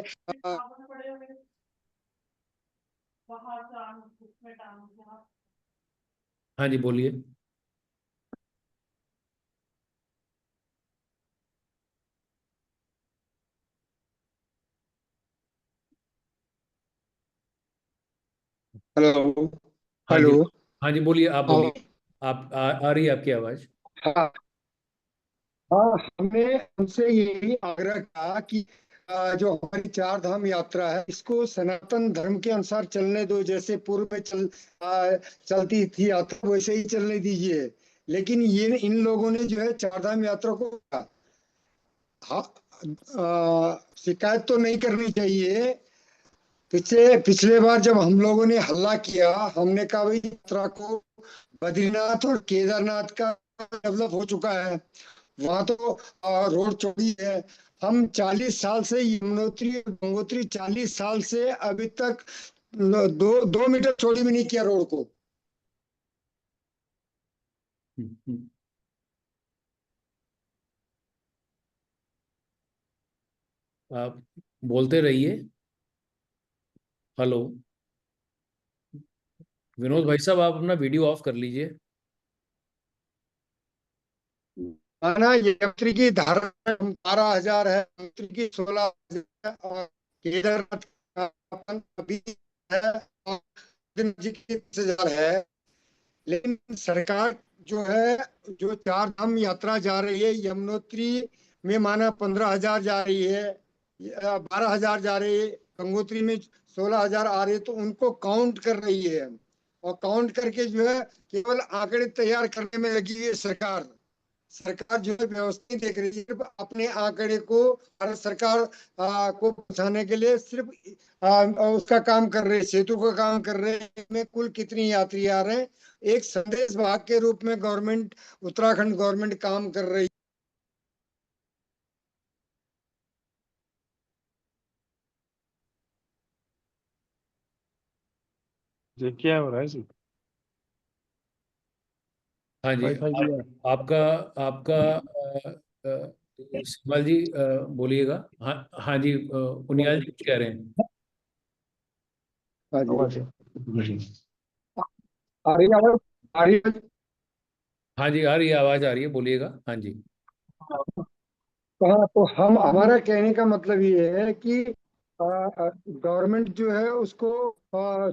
हाँ जी, बोलिए। हेलो हाँ जी। हेलो। हाँ जी, बोलिए, आप हाँ बोलिए। आप आ रही है आपकी आवाज। हाँ, हमने उनसे यही आग्रह किया कि जो हमारी चार धाम यात्रा है, इसको सनातन धर्म के अनुसार चलने दो। जैसे पूर्व में चलती थी यात्रा, वैसे ही चलने दीजिए। लेकिन ये इन लोगों ने जो है चार धाम यात्रा को, हाँ, शिकायत तो नहीं करनी चाहिए। पिछले बार जब हम लोगों ने हल्ला किया, हमने कहा भाई यात्रा को बद्रीनाथ और केदारनाथ का डेवलप हो चुका है, वहां तो रोड चौड़ी है। हम 40 साल से यमुनोत्री और गंगोत्री 40 साल से अभी तक 2 मीटर चौड़ी भी नहीं किया रोड को। आप बोलते रहिए। हेलो विनोद भाई साहब, आप अपना वीडियो ऑफ कर लीजिए। माना यमुनोत्री की धारा 12,000 है, गंगोत्री की 16,000 है, और केदारनाथ का 20 है, और बद्रीनाथ जी की 10,000 है। लेकिन सरकार जो है, जो चार धाम यात्रा जा रही है, यमुनोत्री में माना 15,000 जा रही है, 12,000 जा रही है, गंगोत्री में 16,000 आ रही है, तो उनको काउंट कर रही है। और काउंट करके जो है केवल आंकड़े तैयार करने में लगी हुई है सरकार। सरकार जो है व्यवस्थित देख रही है, सिर्फ अपने आंकड़े को भारत सरकार को पहुंचाने के लिए सिर्फ उसका काम कर रहे हैं, सेतु का काम कर रहे हैं, में कुल कितनी यात्री आ रहे हैं, एक संदेश वाहक के रूप में गवर्नमेंट, उत्तराखंड गवर्नमेंट काम कर रही है। क्या हो रहा है जी? हाँ जी। वाईफाई भी है। आपका आपका सिमल जी, बोलिएगा। हाँ हाँ जी, उनियाल जी कुछ कह रहे हैं। हाँ जी, आवाज है। आ रही है आवाज? आ रही है? हाँ जी, आ रही है, आवाज आ रही है, बोलिएगा। हाँ जी। हाँ, तो हमारा कहने का मतलब ये है कि गवर्नमेंट जो है उसको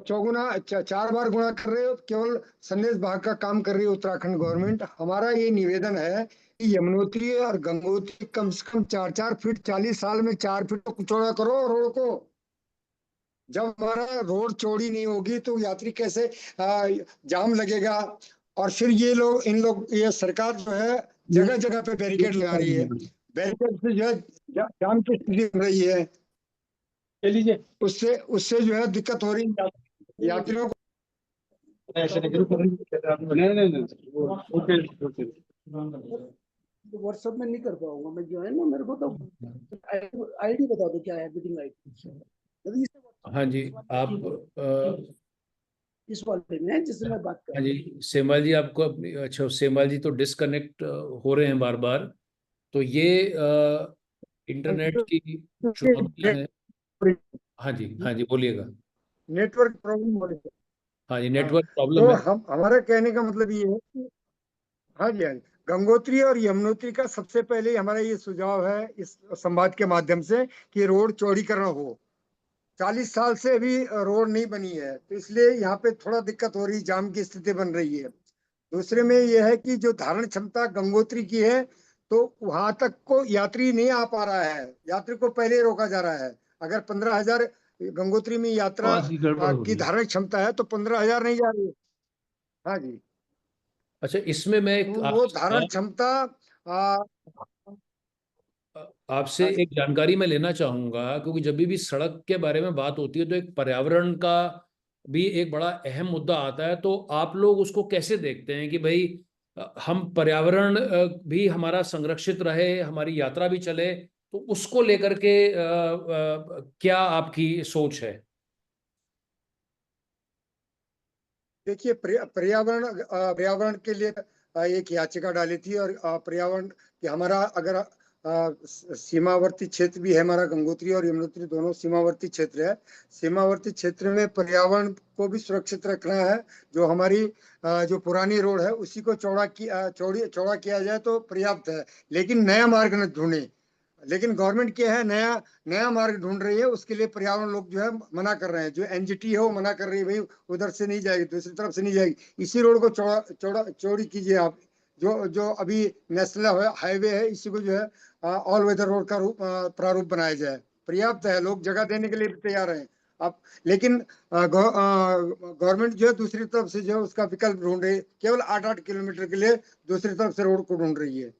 चौगुना 4 बार गुणा कर रहे हो, केवल संदेश भाग का काम कर रही है उत्तराखंड गवर्नमेंट। हमारा ये निवेदन है कि यमुनोत्री और गंगोत्री कम से कम 4-4 फीट, 40 साल में 4 फीट तो चौड़ा करो रोड को। जब हमारा रोड चौड़ी नहीं होगी तो यात्री कैसे जाम लगेगा। और फिर ये सरकार जो है जगह जगह पे बैरिकेड लगा रही है। बैरिकेड से जो है जाम की स्थिति बन रही है। लीजिए, उससे उससे जो है दिक्कत हो रही है यात्रियों को। नहीं नहीं नहीं, ओके ओके। व्हाट्सएप में नहीं कर पाऊंगा मैं, जो है ना, मेरे को तो आईडी बता दो क्या है, मीटिंग आईडी। हाँ जी, आप इस वाले में जिससे मैं बात कर हाँ रहा हूँ। जी, सेमवाल जी आपको अपनी, अच्छा सेमवाल जी तो डिस्कनेक्ट हो रहे हैं बार बार। तो ये इंटरनेट की चुनौतियां हैं। हाँ जी बोलिएगा। नेटवर्क प्रॉब्लम हो रही है। हाँ जी, हाँ, नेटवर्क प्रॉब्लम तो है। हम हमारा कहने का मतलब ये है कि हाँ जी, हाँ जी, गंगोत्री और यमुनोत्री का सबसे पहले हमारा ये सुझाव है इस संवाद के माध्यम से कि रोड चौड़ीकरण हो। 40 साल से अभी रोड नहीं बनी है, तो इसलिए यहाँ पे थोड़ा दिक्कत हो रही, जाम की स्थिति बन रही है। दूसरे में यह है कि जो धारण क्षमता गंगोत्री की है, तो वहां तक को यात्री नहीं आ पा रहा है, यात्री को पहले ही रोका जा रहा है। अगर 15,000 गंगोत्री में यात्रा आवाज की गड़बड़ हो की रही है। धारण क्षमता है, तो 15,000 नहीं जा रही है। हाँ जी, अच्छा, इसमें मैं तो एक वो धारण क्षमता आ, आपसे हाँ जी, एक जानकारी मैं लेना चाहूंगा, क्योंकि जब भी सड़क के बारे में बात होती है तो एक पर्यावरण का भी एक बड़ा अहम मुद्दा आता है। तो आप लोग उसको कैसे देखते हैं कि भाई हम पर्यावरण भी हमारा संरक्षित रहे, हमारी यात्रा भी चले, तो उसको लेकर के क्या आपकी सोच है? देखिए पर्यावरण पर्यावरण के लिए एक याचिका डाली थी, और पर्यावरण कि हमारा अगर सीमावर्ती क्षेत्र भी है, हमारा गंगोत्री और यमुनोत्री दोनों सीमावर्ती क्षेत्र है। सीमावर्ती क्षेत्र में पर्यावरण को भी सुरक्षित रखना है। जो हमारी जो पुरानी रोड है उसी को चौड़ा किया जाए तो पर्याप्त है, लेकिन नया मार्ग न ढूंढे। लेकिन गवर्नमेंट क्या है, नया नया मार्ग ढूंढ रही है, उसके लिए पर्यावरण लोग जो है मना कर रहे हैं। जो एनजीटी है वो मना कर रही है, भाई उधर से नहीं जाएगी, दूसरी तरफ से नहीं जाएगी, इसी रोड को चौड़ी कीजिए आप। जो जो अभी नेशनल हाईवे है, इसी को जो है ऑल वेदर रोड का प्रारूप बनाया जाए। पर्याप्त है, लोग जगह देने के लिए भी तैयार हैं अब। लेकिन गवर्नमेंट जो है दूसरी तरफ से जो है उसका विकल्प ढूंढ रही है, केवल 8-8 किलोमीटर के लिए दूसरी तरफ से रोड को ढूंढ रही है।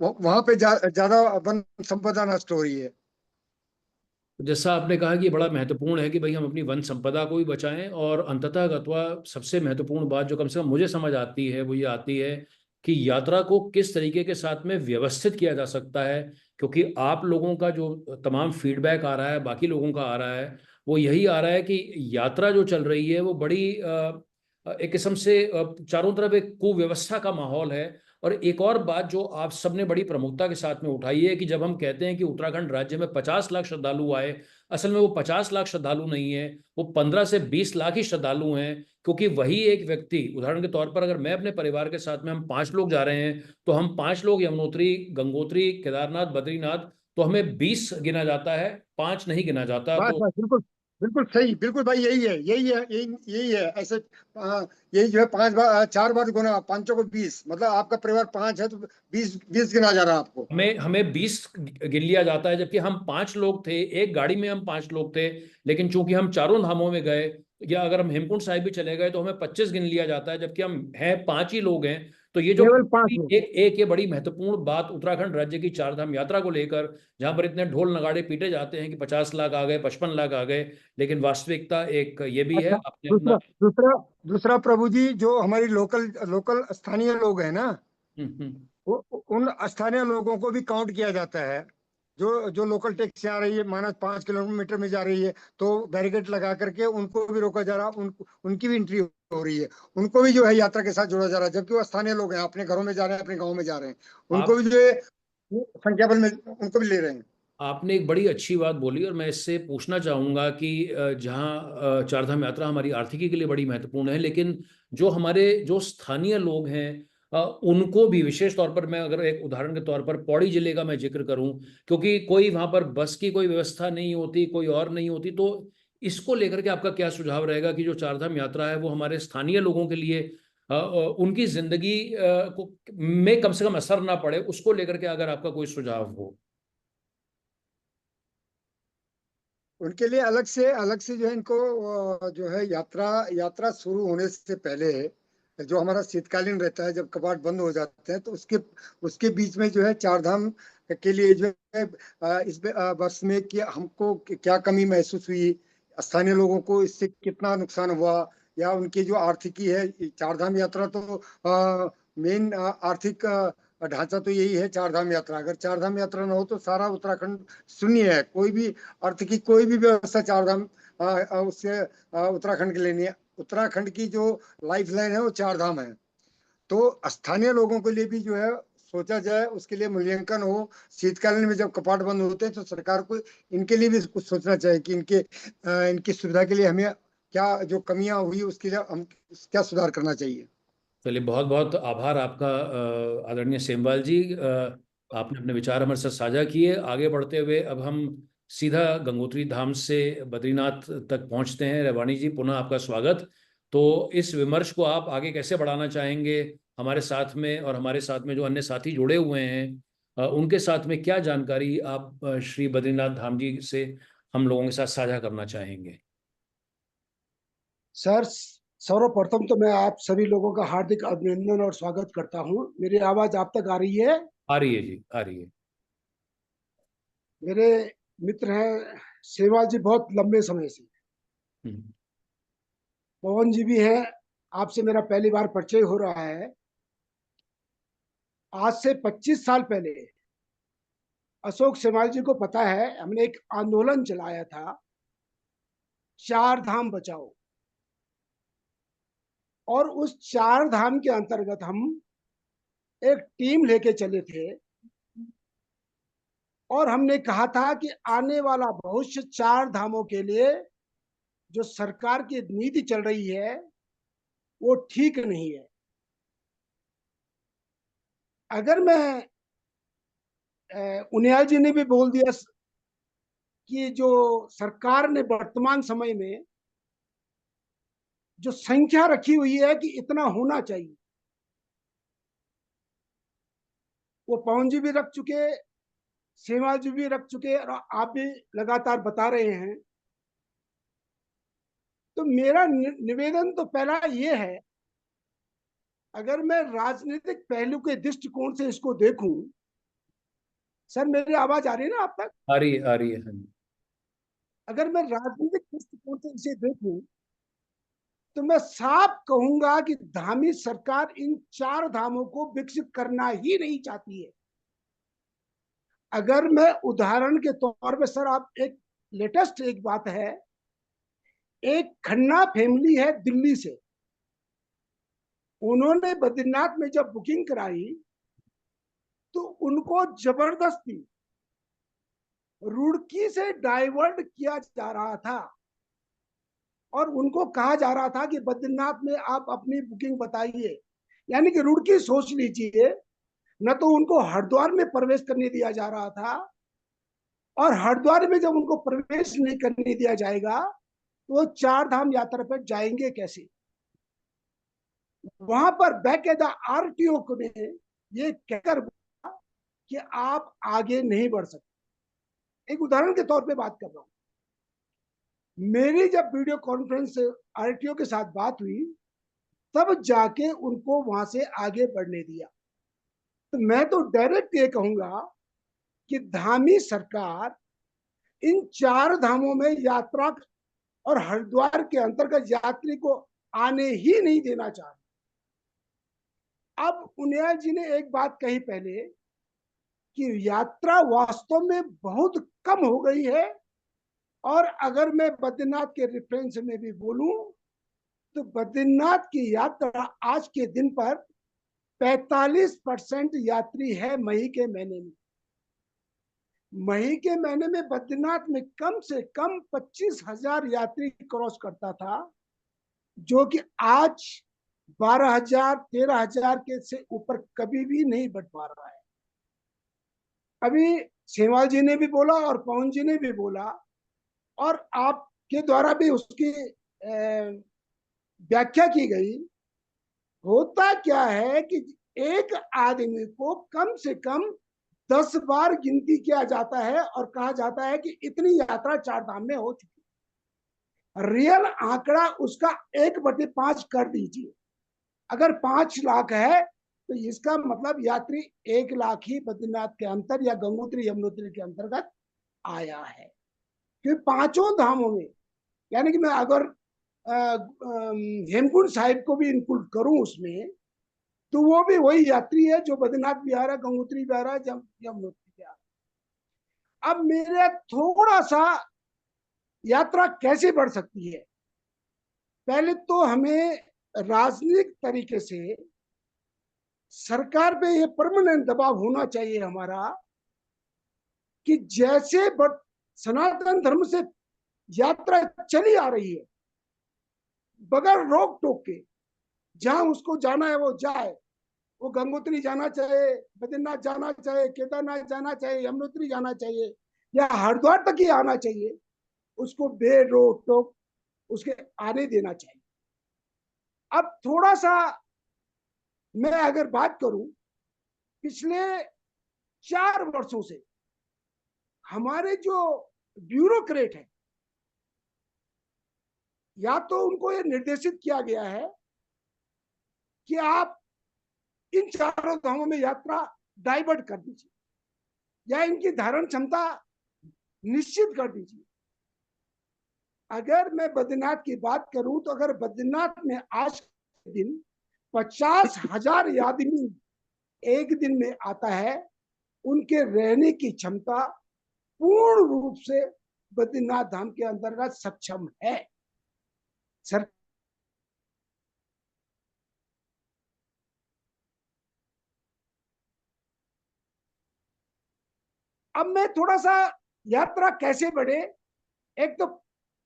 वहां पे ज्यादा वन संपदा नष्ट हो रही है। जैसा आपने कहा कि ये बड़ा महत्वपूर्ण है कि भाई हम अपनी वन संपदा को भी बचाएं, और अंततः गत्वा सबसे महत्वपूर्ण बात जो कम से कम मुझे समझ आती है वो ये आती है कि यात्रा को किस तरीके के साथ में व्यवस्थित किया जा सकता है। क्योंकि आप लोगों का जो तमाम फीडबैक आ रहा है, बाकी लोगों का आ रहा है, वो यही आ रहा है कि यात्रा जो चल रही है वो बड़ी एक किस्म से चारों तरफ एक कुव्यवस्था का माहौल है। और एक और बात जो आप सबने बड़ी प्रमुखता के साथ में उठाई है कि जब हम कहते हैं कि उत्तराखंड राज्य में 50 लाख श्रद्धालु आए, असल में वो 50 लाख श्रद्धालु नहीं है, वो 15 से 20 लाख ही श्रद्धालु हैं। क्योंकि वही एक व्यक्ति, उदाहरण के तौर पर अगर मैं अपने परिवार के साथ में, हम 5 लोग जा रहे हैं, तो हम 5 लोग यमुनोत्री, गंगोत्री, केदारनाथ, बद्रीनाथ, तो हमें 20 गिना जाता है, 5 नहीं गिना जाता। बस तो बस, बिल्कुल बिल्कुल सही, बिल्कुल भाई, यही है, यही है, यही है ऐसे। यही जो है 5 बार 4 बार गुना, पांचों को 20, मतलब आपका परिवार 5 है तो 20 गिना जा रहा है आपको। हमें हमें 20 गिन लिया जाता है, जबकि हम 5 लोग थे, एक गाड़ी में हम 5 लोग थे। लेकिन चूंकि हम चारों धामों में गए, या अगर हम हेमकुंड साहिब भी चले गए, तो हमें 25 गिन लिया जाता है, जबकि हम हैं 5 ही लोग हैं। तो ये जो केवल 5 लोग। एक ये बड़ी महत्वपूर्ण बात उत्तराखंड राज्य की चार धाम यात्रा को लेकर, जहां पर इतने ढोल नगाड़े पीटे जाते हैं कि 50 लाख आ गए, 55 लाख आ गए, लेकिन वास्तविकता एक ये भी है। अच्छा, आपने अपना दूसरा दूसरा दूसरा प्रभु जी, जो हमारी लोकल लोकल स्थानीय लोग हैं ना, हम्म। उन स्थानीय लोगों को भी काउंट किया जाता है। जो जो लोकल टैक्सी आ रही है, माना 5 किलोमीटर में जा रही है, तो बैरिकेड लगा करके उनको भी रोका जा रहा, उनकी भी एंट्री हो रही है। उनको भी जो है यात्रा के साथ जोड़ा जा रहा है, जबकि वो स्थानीय लोग हैं, अपने घरों में जा रहे हैं, अपने गाँव में जा रहे हैं। उनको आप भी जो है संख्या बल में उनको भी ले रहे हैं। आपने एक बड़ी अच्छी बात बोली, और मैं इससे पूछना चाहूँगा कि जहाँ चारधाम यात्रा हमारी आर्थिकी के लिए बड़ी महत्वपूर्ण है, लेकिन जो हमारे जो स्थानीय लोग हैं, उनको भी विशेष तौर पर, मैं अगर एक उदाहरण के तौर पर पौड़ी जिले का मैं जिक्र करूं, क्योंकि कोई वहाँ पर बस की कोई व्यवस्था नहीं होती, कोई और नहीं होती, तो इसको लेकर के आपका क्या सुझाव रहेगा कि जो चारधाम यात्रा है वो हमारे स्थानीय लोगों के लिए उनकी जिंदगी में कम से कम असर ना पड़े, उसको लेकर के अगर आपका कोई सुझाव हो? उनके लिए अलग से जो है इनको जो है यात्रा यात्रा शुरू होने से पहले जो हमारा शीतकालीन रहता है, जब कपाट बंद हो जाते हैं, तो उसके उसके बीच में जो है चारधाम के लिए जो है वर्ष में कि हमको क्या कमी महसूस हुई, स्थानीय लोगों को इससे कितना नुकसान हुआ, या उनकी जो आर्थिकी है। चारधाम यात्रा तो मेन आर्थिक ढांचा तो यही है चारधाम यात्रा। अगर चारधाम यात्रा ना हो तो सारा उत्तराखंड शून्य है। कोई भी अर्थ की कोई भी व्यवस्था चारधाम उससे उत्तराखंड के लिए नहीं उत्तराखंड की जो लाइफ लाइन है वो 4 धाम है। तो स्थानीय लोगों के लिए भी जो है सोचा जाए, उसके लिए मूल्यांकन हो। शीतकालीन में जब कपाट बंद होते हैं तो सरकार को इनके लिए भी कुछ सोचना चाहिए कि इनकी सुविधा के लिए हमें क्या जो कमियां हुई उसके लिए हम क्या सुधार करना चाहिए। चलिए, बहुत बहुत आभार आपका आदरणीय सेमवाल जी। आपने अपने विचार हमारे साथ साझा किए। आगे बढ़ते हुए अब हम सीधा गंगोत्री धाम से बद्रीनाथ तक पहुंचते हैं। रेवाणी जी, पुनः आपका स्वागत। तो इस विमर्श को आप आगे कैसे बढ़ाना चाहेंगे हमारे साथ में, और हमारे साथ में जो अन्य साथी जुड़े हुए हैं उनके साथ में क्या जानकारी आप श्री बद्रीनाथ धाम जी से हम लोगों के साथ साझा करना चाहेंगे? सर, सर्वप्रथम तो मैं आप सभी लोगों का हार्दिक अभिनंदन और स्वागत करता हूं। मेरी आवाज आप तक आ रही है? आ रही है जी, आ रही है। मेरे मित्र हैं सेवा जी बहुत लंबे समय से, हम्म। पवन जी भी हैं, आपसे मेरा पहली बार परिचय हो रहा है। आज से 25 साल पहले अशोक सेवाल जी को पता है, हमने एक आंदोलन चलाया था, 4 धाम बचाओ। और उस 4 धाम के अंतर्गत हम एक टीम लेके चले थे और हमने कहा था कि आने वाला भविष्य 4 धामों के लिए जो सरकार की नीति चल रही है वो ठीक नहीं है। अगर मैं उनियाल जी ने भी बोल दिया कि जो सरकार ने वर्तमान समय में जो संख्या रखी हुई है कि इतना होना चाहिए, वो पवन जी भी रख चुके, सेवा जी भी रख चुके और आप भी लगातार बता रहे हैं। तो मेरा निवेदन तो पहला ये है, अगर मैं राजनीतिक पहलू के दृष्टिकोण से इसको देखूं, सर मेरी आवाज आ रही है ना आप तक? आ रही है, आ रही है, हाँ जी। अगर मैं राजनीतिक दृष्टिकोण से इसे देखूं तो मैं साफ कहूंगा कि धामी सरकार इन 4 धामों को विकसित करना ही नहीं चाहती है। अगर मैं उदाहरण के तौर पे, सर आप एक लेटेस्ट एक बात है, एक खन्ना फैमिली है दिल्ली से, उन्होंने बद्रीनाथ में जब बुकिंग कराई तो उनको जबरदस्ती रुड़की से डाइवर्ट किया जा रहा था और उनको कहा जा रहा था कि बद्रीनाथ में आप अपनी बुकिंग बताइए। यानी कि रुड़की सोच लीजिए, न तो उनको हरिद्वार में प्रवेश करने दिया जा रहा था, और हरिद्वार में जब उनको प्रवेश नहीं करने दिया जाएगा तो वो 4 धाम यात्रा पर जाएंगे कैसे। वहां पर बाकायदा आरटीओ ने ये कहकर बोला कि आप आगे नहीं बढ़ सकते। एक उदाहरण के तौर पे बात कर रहा हूं। मेरी जब वीडियो कॉन्फ्रेंस आरटीओ के साथ बात हुई तब जाके उनको वहां से आगे बढ़ने दिया। तो मैं तो डायरेक्ट ये कहूंगा कि धामी सरकार इन 4 धामों में यात्रा और हरिद्वार के अंतर्गत यात्री को आने ही नहीं देना चाह रही। अब उनियाल जी ने एक बात कही पहले कि यात्रा वास्तव में बहुत कम हो गई है, और अगर मैं बद्रीनाथ के रेफरेंस में भी बोलूं तो बद्रीनाथ की यात्रा आज के दिन पर 45% यात्री है मई के महीने में। मई के महीने में बद्रीनाथ में कम से कम 25,000 यात्री क्रॉस करता था, जो कि आज 12,000 13,000 के से ऊपर कभी भी नहीं बढ़ पा रहा है। अभी सेवाल जी ने भी बोला और पवन जी ने भी बोला और आपके द्वारा भी उसकी व्याख्या की गई। होता क्या है कि एक आदमी को कम से कम 10 बार गिनती किया जाता है और कहा जाता है कि इतनी यात्रा 4 धाम में हो चुकी है। रियल आंकड़ा उसका 1/5 कर दीजिए। अगर 5 लाख है तो इसका मतलब यात्री 1 लाख ही बद्रीनाथ के अंतर या गंगोत्री यमुनोत्री के अंतर्गत आया है। क्योंकि 5 धामों में, यानी कि मैं अगर हेमकुंड साहिब को भी इंक्लूड करूं उसमें, तो वो भी वही यात्री है जो बद्रीनाथ भी आ रहा है, गंगोत्री भी आ रहा है, यमुनोत्री भी आ रहा है। अब मेरे थोड़ा सा यात्रा कैसे बढ़ सकती है, पहले तो हमें राजनीतिक तरीके से सरकार पे ये परमानेंट दबाव होना चाहिए हमारा कि जैसे सनातन धर्म से यात्रा चली आ रही है बगैर रोक टोक के, जहां उसको जाना है वो जाए, वो गंगोत्री जाना चाहे, बद्रीनाथ जाना चाहे, केदारनाथ जाना चाहे, यमुनोत्री जाना चाहिए या हरिद्वार तक ही आना चाहिए, उसको बेरोक टोक उसके आने देना चाहिए। अब थोड़ा सा मैं अगर बात करूं, पिछले 4 वर्षों से हमारे जो ब्यूरोक्रेट है, या तो उनको ये निर्देशित किया गया है कि आप इन चारों धामों में यात्रा डाइवर्ट कर दीजिए या इनकी धारण क्षमता निश्चित कर दीजिए। अगर मैं बद्रीनाथ की बात करूं तो अगर बद्रीनाथ में आज के दिन 50,000 आदमी एक दिन में आता है, उनके रहने की क्षमता पूर्ण रूप से बद्रीनाथ धाम के अंतर्गत सक्षम है। सर अब मैं थोड़ा सा यात्रा कैसे बढ़े, एक तो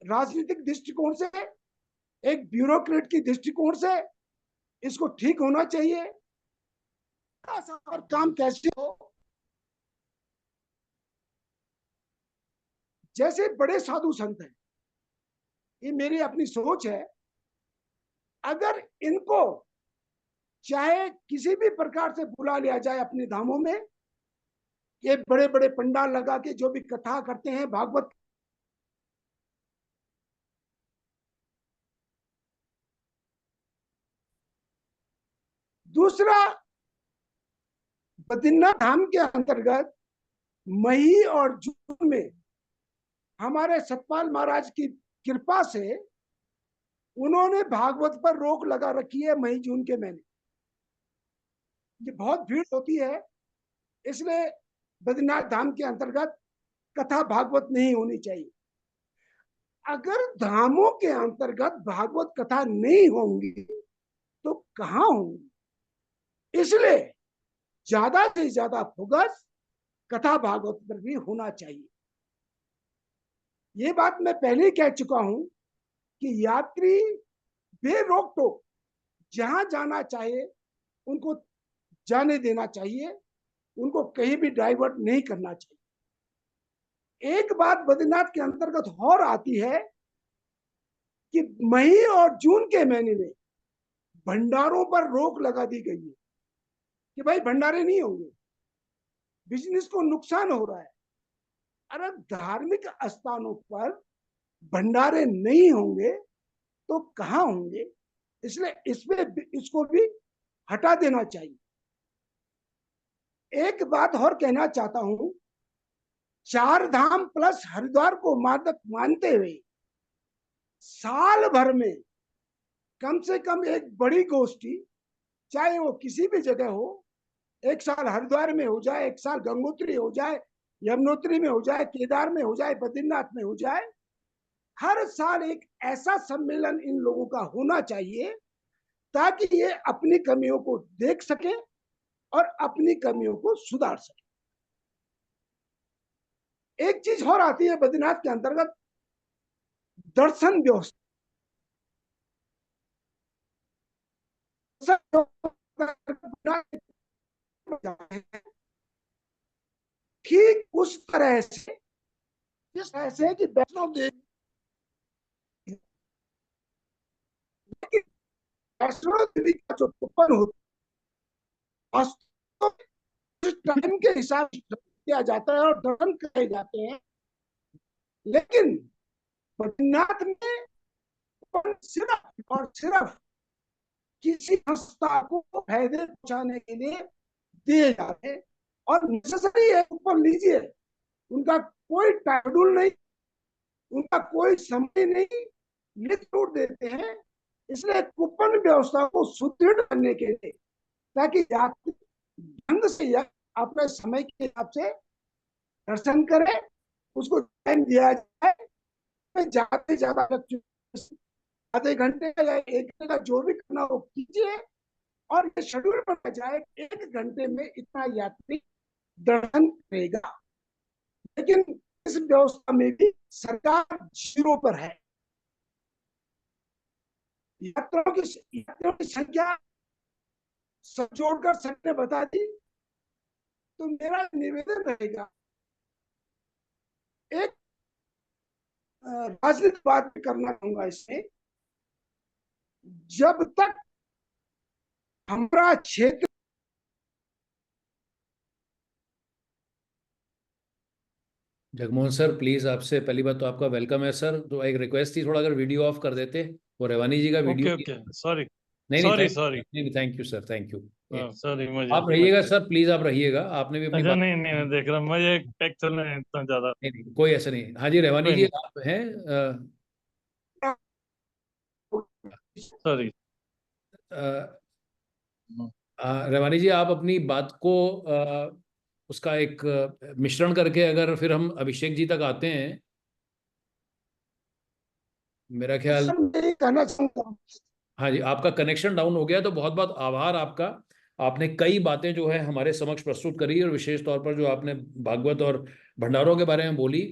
राजनीतिक दृष्टिकोण से, एक ब्यूरोक्रेट की दृष्टिकोण से इसको ठीक होना चाहिए। और काम कैसे हो, जैसे बड़े साधु संत हैं, ये मेरी अपनी सोच है, अगर इनको चाहे किसी भी प्रकार से बुला लिया जाए अपने धामों में, ये बड़े बड़े पंडाल लगा के जो भी कथा करते हैं भागवत, दूसरा बद्रीनाथ धाम के अंतर्गत मई और जून में हमारे सतपाल महाराज की कृपा से उन्होंने भागवत पर रोक लगा रखी है। मई जून के महीने ये बहुत भीड़ होती है, इसलिए बद्रीनाथ धाम के अंतर्गत कथा भागवत नहीं होनी चाहिए। अगर धामों के अंतर्गत भागवत कथा नहीं होंगी तो कहां होंगी, इसलिए ज्यादा से ज्यादा फोकस कथा भागवत पर भी होना चाहिए। ये बात मैं पहले ही कह चुका हूं कि यात्री बेरोक टोक जहां जाना चाहे उनको जाने देना चाहिए, उनको कहीं भी डाइवर्ट नहीं करना चाहिए। एक बात बद्रीनाथ के अंतर्गत और आती है कि मई और जून के महीने में भंडारों पर रोक लगा दी गई है कि भाई भंडारे नहीं होंगे, बिजनेस को नुकसान हो रहा है। अरे धार्मिक स्थानों पर भंडारे नहीं होंगे तो कहां होंगे, इसलिए इसको भी हटा देना चाहिए। एक बात और कहना चाहता हूं, 4 धाम प्लस हरिद्वार को मादक मानते हुए साल भर में कम से कम एक बड़ी गोष्ठी, चाहे वो किसी भी जगह हो, एक साल हरिद्वार में हो जाए, एक साल गंगोत्री हो जाए, यमुनोत्री में हो जाए, केदार में हो जाए, बद्रीनाथ में हो जाए, हर साल एक ऐसा सम्मेलन इन लोगों का होना चाहिए ताकि ये अपनी कमियों को देख सके और अपनी कमियों को सुधार सके। एक चीज और आती है बद्रीनाथ के अंतर्गत, दर्शन व्यवस्था। ठीक उस तरह से, जिस तरह से कि वैष्णो देवी, वैष्णो देवी का जो कूपन होता है टाइम के हिसाब से किया जाता है और दर्शन कराए जाते हैं, लेकिन बद्रीनाथ में सिर्फ और सिर्फ किसी संस्था को फायदे पहुंचाने के लिए दिए जाते हैं और नेसेसरी है ऊपर लीजिए, उनका कोई टाइडुल नहीं, उनका कोई समय नहीं, लिख टूट देते हैं। इसलिए कूपन व्यवस्था को सुदृढ़ करने के लिए, ताकि यात्री ढंग से अपने समय के हिसाब से दर्शन करें, उसको टाइम दिया जाए, ज्यादा से ज्यादा आधे घंटे का या 1 घंटे का जो भी करना हो कीजिए, और ये शेड्यूल बनाया जाए 1 घंटे में इतना यात्री दर्शन करेगा। लेकिन इस व्यवस्था में भी सरकार 0 पर है। यात्रियों की संख्या सब जोड़कर सबने बता दी, तो मेरा निवेदन रहेगा, एक राजनीतिक बात करना चाहूंगा इसमें, जब तक हमारा क्षेत्र जगमोहन सर प्लीज, आपसे पहली बात तो आपका वेलकम है सर। तो एक रिक्वेस्ट थी, थोड़ा अगर वीडियो ऑफ कर देते, वो रेवानी जी का वीडियो। ओके ओके, सॉरी नहीं सॉरी सॉरी, नहीं, thank you sir, thank you. Sorry मुझे आप रहिएगा सर, प्लीज आप रहिएगा, आपने भी अपनी अच्छा बात। नहीं नहीं, मैं देख रहा हूँ, मुझे एक्चुअल में इतना ज्यादा नहीं नहीं, कोई ऐसा नहीं। हाँ जी रेवानी कोई जी, नहीं, आप हैं सॉरी। रेवानी जी, आप अपनी बात को उसका एक मिश्रण करके अगर फिर हम अभिषेक जी तक आते हैं, मेरा ख्याल। यही कहना चाहूंगा। हाँ जी, आपका कनेक्शन डाउन हो गया, तो बहुत बहुत आभार आपका। आपने कई बातें जो है हमारे समक्ष प्रस्तुत करी, और विशेष तौर पर जो आपने भागवत और भंडारों के बारे में बोली।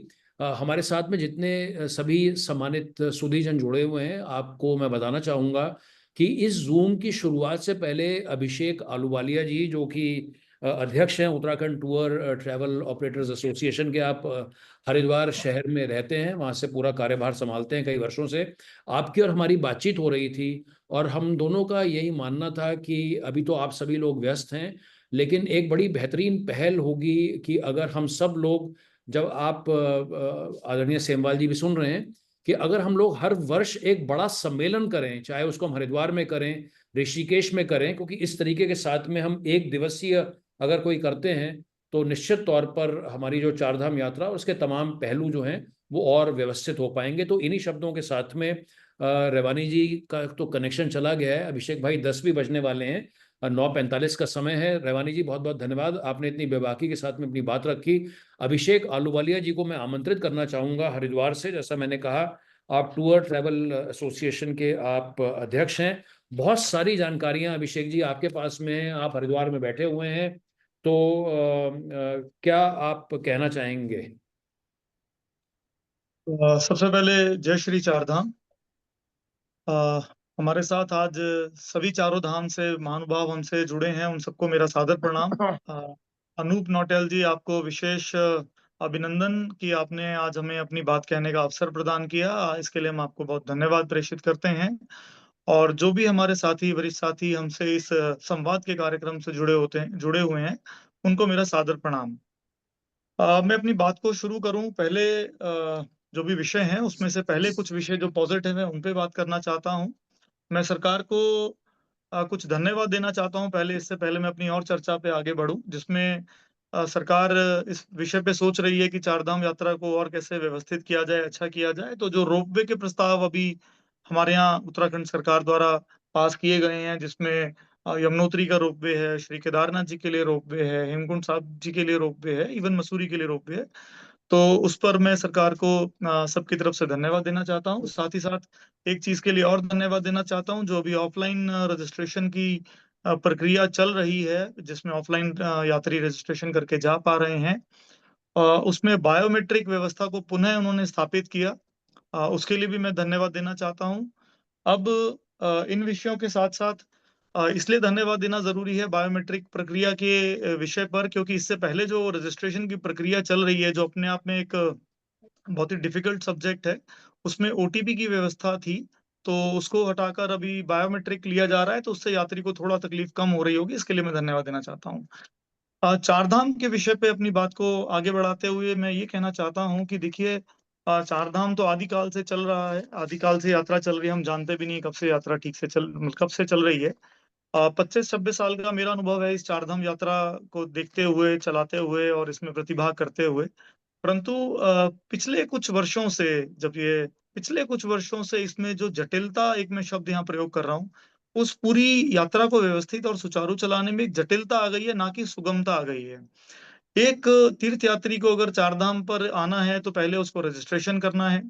हमारे साथ में जितने सभी सम्मानित सुधीजन जुड़े हुए हैं, आपको मैं बताना चाहूँगा कि इस जूम की शुरुआत से पहले अभिषेक आलूवालिया जी, जो कि अध्यक्ष हैं Uttarakhand tour travel operators association के, आप हरिद्वार शहर में रहते हैं, वहाँ से पूरा कार्यभार संभालते हैं कई वर्षों से। आपकी और हमारी बातचीत हो रही थी, और हम दोनों का यही मानना था कि अभी तो आप सभी लोग व्यस्त हैं, लेकिन एक बड़ी बेहतरीन पहल होगी कि अगर हम सब लोग, जब आप आदरणीय सेमवाल जी भी सुन रहे हैं, कि अगर हम लोग हर वर्ष एक बड़ा सम्मेलन करें, चाहे उसको हम हरिद्वार में करें, ऋषिकेश में करें, क्योंकि इस तरीके के साथ में हम एक दिवसीय अगर कोई करते हैं, तो निश्चित तौर पर हमारी जो चारधाम यात्रा और उसके तमाम पहलू जो हैं वो और व्यवस्थित हो पाएंगे। तो इन्हीं शब्दों के साथ में रेवानी जी का तो कनेक्शन चला गया है, अभिषेक भाई 10 भी बजने वाले हैं, 9:45 का समय है। रेवानी जी बहुत बहुत धन्यवाद, आपने इतनी बेबाकी के साथ में अपनी बात रखी। अभिषेक आलूवालिया जी को मैं आमंत्रित करना चाहूँगा हरिद्वार से। जैसा मैंने कहा, आप टूर ट्रैवल एसोसिएशन के आप अध्यक्ष हैं। बहुत सारी जानकारियां अभिषेक जी आपके पास में हैं, आप हरिद्वार में बैठे हुए हैं, तो क्या आप कहना चाहेंगे? सबसे पहले जय श्री चारधाम। हमारे साथ आज सभी चारों धाम से महानुभाव हमसे जुड़े हैं, उन सबको मेरा सादर प्रणाम। अनूप नौटियाल जी, आपको विशेष अभिनंदन कि आपने आज हमें अपनी बात कहने का अवसर प्रदान किया। इसके लिए हम आपको बहुत धन्यवाद प्रेषित करते हैं। और जो भी हमारे साथी, वरिष्ठ साथी हमसे इस संवाद के कार्यक्रम से जुड़े हुए हैं, उनको मेरा सादर प्रणाम। मैं अपनी बात को शुरू करूं, पहले जो भी विषय हैं उसमें से पहले कुछ विषय जो पॉजिटिव है उन पे बात करना चाहता हूं। मैं सरकार को कुछ धन्यवाद देना चाहता हूं पहले, इससे पहले मैं अपनी और चर्चा पे आगे बढ़ूं, जिसमें सरकार इस विषय पे सोच रही है कि चारधाम यात्रा को और कैसे व्यवस्थित किया जाए, अच्छा किया जाए। तो जो रोपवे के प्रस्ताव अभी हमारे यहाँ उत्तराखंड सरकार द्वारा पास किए गए हैं, जिसमें यमुनोत्री का रोपवे है, श्री केदारनाथ जी के लिए रोपवे है, हेमकुंड साहब जी के लिए रोपवे है, इवन मसूरी के लिए रोपवे है। तो उस पर मैं सरकार को सबकी तरफ से धन्यवाद देना चाहता हूँ। साथ ही साथ एक चीज के लिए और धन्यवाद देना चाहता हूँ, जो अभी ऑफलाइन रजिस्ट्रेशन की प्रक्रिया चल रही है, जिसमें ऑफलाइन यात्री रजिस्ट्रेशन करके जा पा रहे हैं, उसमें बायोमेट्रिक व्यवस्था को पुनः उन्होंने स्थापित किया। उसके लिए भी मैं धन्यवाद देना चाहता हूँ। अब इन विषयों के साथ साथ इसलिए धन्यवाद देना जरूरी है बायोमेट्रिक प्रक्रिया के विषय पर, क्योंकि इससे पहले जो रजिस्ट्रेशन की प्रक्रिया चल रही है, जो अपने आप में एक बहुत ही डिफिकल्ट सब्जेक्ट है, उसमें ओटीपी की व्यवस्था थी, तो उसको हटाकर अभी बायोमेट्रिक लिया जा रहा है, तो उससे यात्री को थोड़ा तकलीफ कम हो रही होगी। इसके लिए मैं धन्यवाद देना चाहता हूँ। चारधाम के विषय पे अपनी बात को आगे बढ़ाते हुए मैं ये कहना चाहता हूँ कि देखिए, चारधाम तो आदिकाल से चल रहा है, आदिकाल से यात्रा चल रही है। हम जानते भी नहीं कब से यात्रा ठीक से कब से चल रही है। 25-26 साल का मेरा अनुभव है इस चारधाम यात्रा को देखते हुए, चलाते हुए और इसमें प्रतिभाग करते हुए। परंतु पिछले कुछ वर्षों से इसमें जो जटिलता, एक मैं शब्द यहाँ प्रयोग कर रहा हूँ, उस पूरी यात्रा को व्यवस्थित और सुचारू चलाने में एक जटिलता आ गई है, ना कि सुगमता आ गई है। एक तीर्थ यात्री को अगर चारधाम पर आना है तो पहले उसको रजिस्ट्रेशन करना है।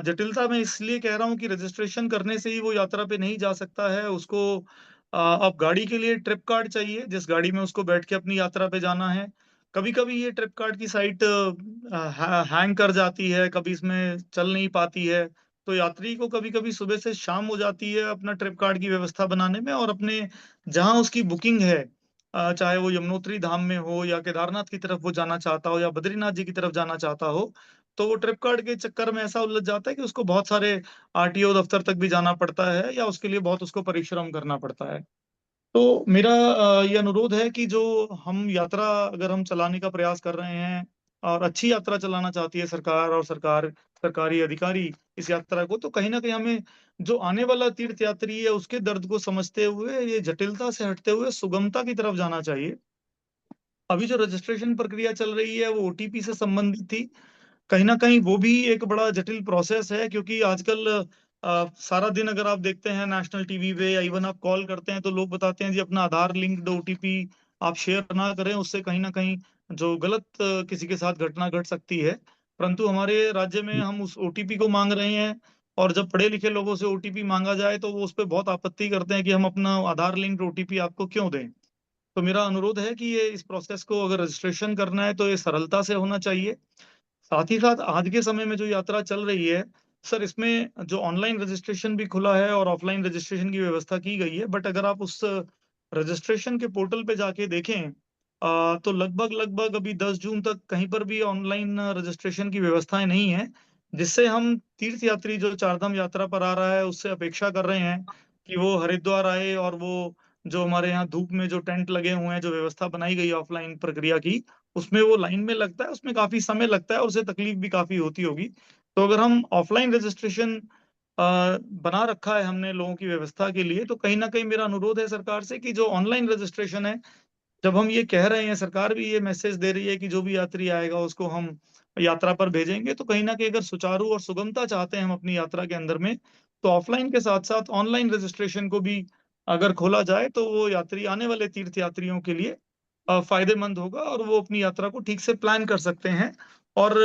जटिलता मैं इसलिए कह रहा हूँ कि रजिस्ट्रेशन करने से ही वो यात्रा पे नहीं जा सकता है। उसको अब गाड़ी के लिए ट्रिप कार्ड चाहिए, जिस गाड़ी में उसको बैठ के अपनी यात्रा पे जाना है। कभी-कभी ये ट्रिप कार्ड की साइट हैंग कर जाती है, कभी इसमें चल नहीं पाती है। तो यात्री को कभी-कभी सुबह से शाम हो जाती है अपना ट्रिप कार्ड की व्यवस्था बनाने में, और अपने जहाँ उसकी बुकिंग है, चाहे वो यमुनोत्री धाम में हो या केदारनाथ की तरफ वो जाना चाहता हो या बद्रीनाथ जी की तरफ जाना चाहता हो, तो वो ट्रिप कार्ड के चक्कर में ऐसा उलझ जाता है कि उसको बहुत सारे आरटीओ दफ्तर तक भी जाना पड़ता है, या उसके लिए बहुत उसको परिश्रम करना पड़ता है। तो मेरा ये अनुरोध है कि जो हम यात्रा अगर हम चलाने का प्रयास कर रहे हैं, और अच्छी यात्रा चलाना चाहती है सरकार और सरकारी अधिकारी इस यात्रा को, तो कहीं न कहीं हमें जो आने वाला तीर्थ यात्री है उसके दर्द को समझते हुए, ये जटिलता से हटते हुए सुगमता की तरफ जाना चाहिए। अभी जो रजिस्ट्रेशन प्रक्रिया चल रही है वो ओटीपी से संबंधित थी। कहीं न कहीं वो भी एक बड़ा जटिल प्रोसेस है, क्योंकि आजकल सारा दिन अगर आप देखते हैं नेशनल टीवी पे या इवन आप कॉल करते हैं, तो लोग बताते हैं जी अपना आधार लिंक्ड ओटीपी आप शेयर ना करें, उससे कहीं न कहीं जो गलत किसी के साथ घटना घट सकती है। परंतु हमारे राज्य में हम उस ओटीपी को माँग रहे हैं, और जब पढ़े-लिखे लोगों से ओटीपी माँगा जाए तो वो उसपे बहुत आपत्ति करते हैं कि हम अपना आधार लिंक्ड ओटीपी आपको क्यों दें? तो मेरा अनुरोध है कि ये इस प्रोसेस को अगर रजिस्ट्रेशन करना है तो ये सरलता से होना चाहिए। साथ ही साथ आज के समय में जो यात्रा चल रही है, सर इसमें जो ऑनलाइन रजिस्ट्रेशन भी खुला है और ऑफलाइन रजिस्ट्रेशन की व्यवस्था की गई है। बट अगर आप उस रजिस्ट्रेशन के पोर्टल पे जाके देखें, तो लगभग अभी 10 जून तक कहीं पर भी ऑनलाइन रजिस्ट्रेशन की व्यवस्थाएं नहीं है, जिससे हम तीर्थ यात्री जो चारधाम यात्रा पर आ रहा है उससे अपेक्षा कर रहे हैं कि वो हरिद्वार आए, और वो जो हमारे यहाँ धूप में जो टेंट लगे हुए हैं, जो व्यवस्था बनाई गई है ऑफलाइन प्रक्रिया की, उसमें वो लाइन में लगता है, उसमें काफ़ी समय लगता है और उससे तकलीफ भी काफ़ी होती होगी। तो अगर हम ऑफलाइन रजिस्ट्रेशन बना रखा है हमने लोगों की व्यवस्था के लिए, तो कहीं न कहीं मेरा अनुरोध है सरकार से कि जो ऑनलाइन रजिस्ट्रेशन है, जब हम ये कह रहे हैं, सरकार भी ये मैसेज दे रही है कि जो भी यात्री आएगा उसको हम यात्रा पर भेजेंगे, तो कहीं न कहीं अगर सुचारू और सुगमता चाहते हैं हम अपनी यात्रा के अंदर में, तो ऑफलाइन के साथ-साथ ऑनलाइन रजिस्ट्रेशन को भी अगर खोला जाए, तो वो यात्री आने वाले तीर्थ यात्रियों के लिए फ़ायदेमंद होगा, और वो अपनी यात्रा को ठीक से प्लान कर सकते हैं। और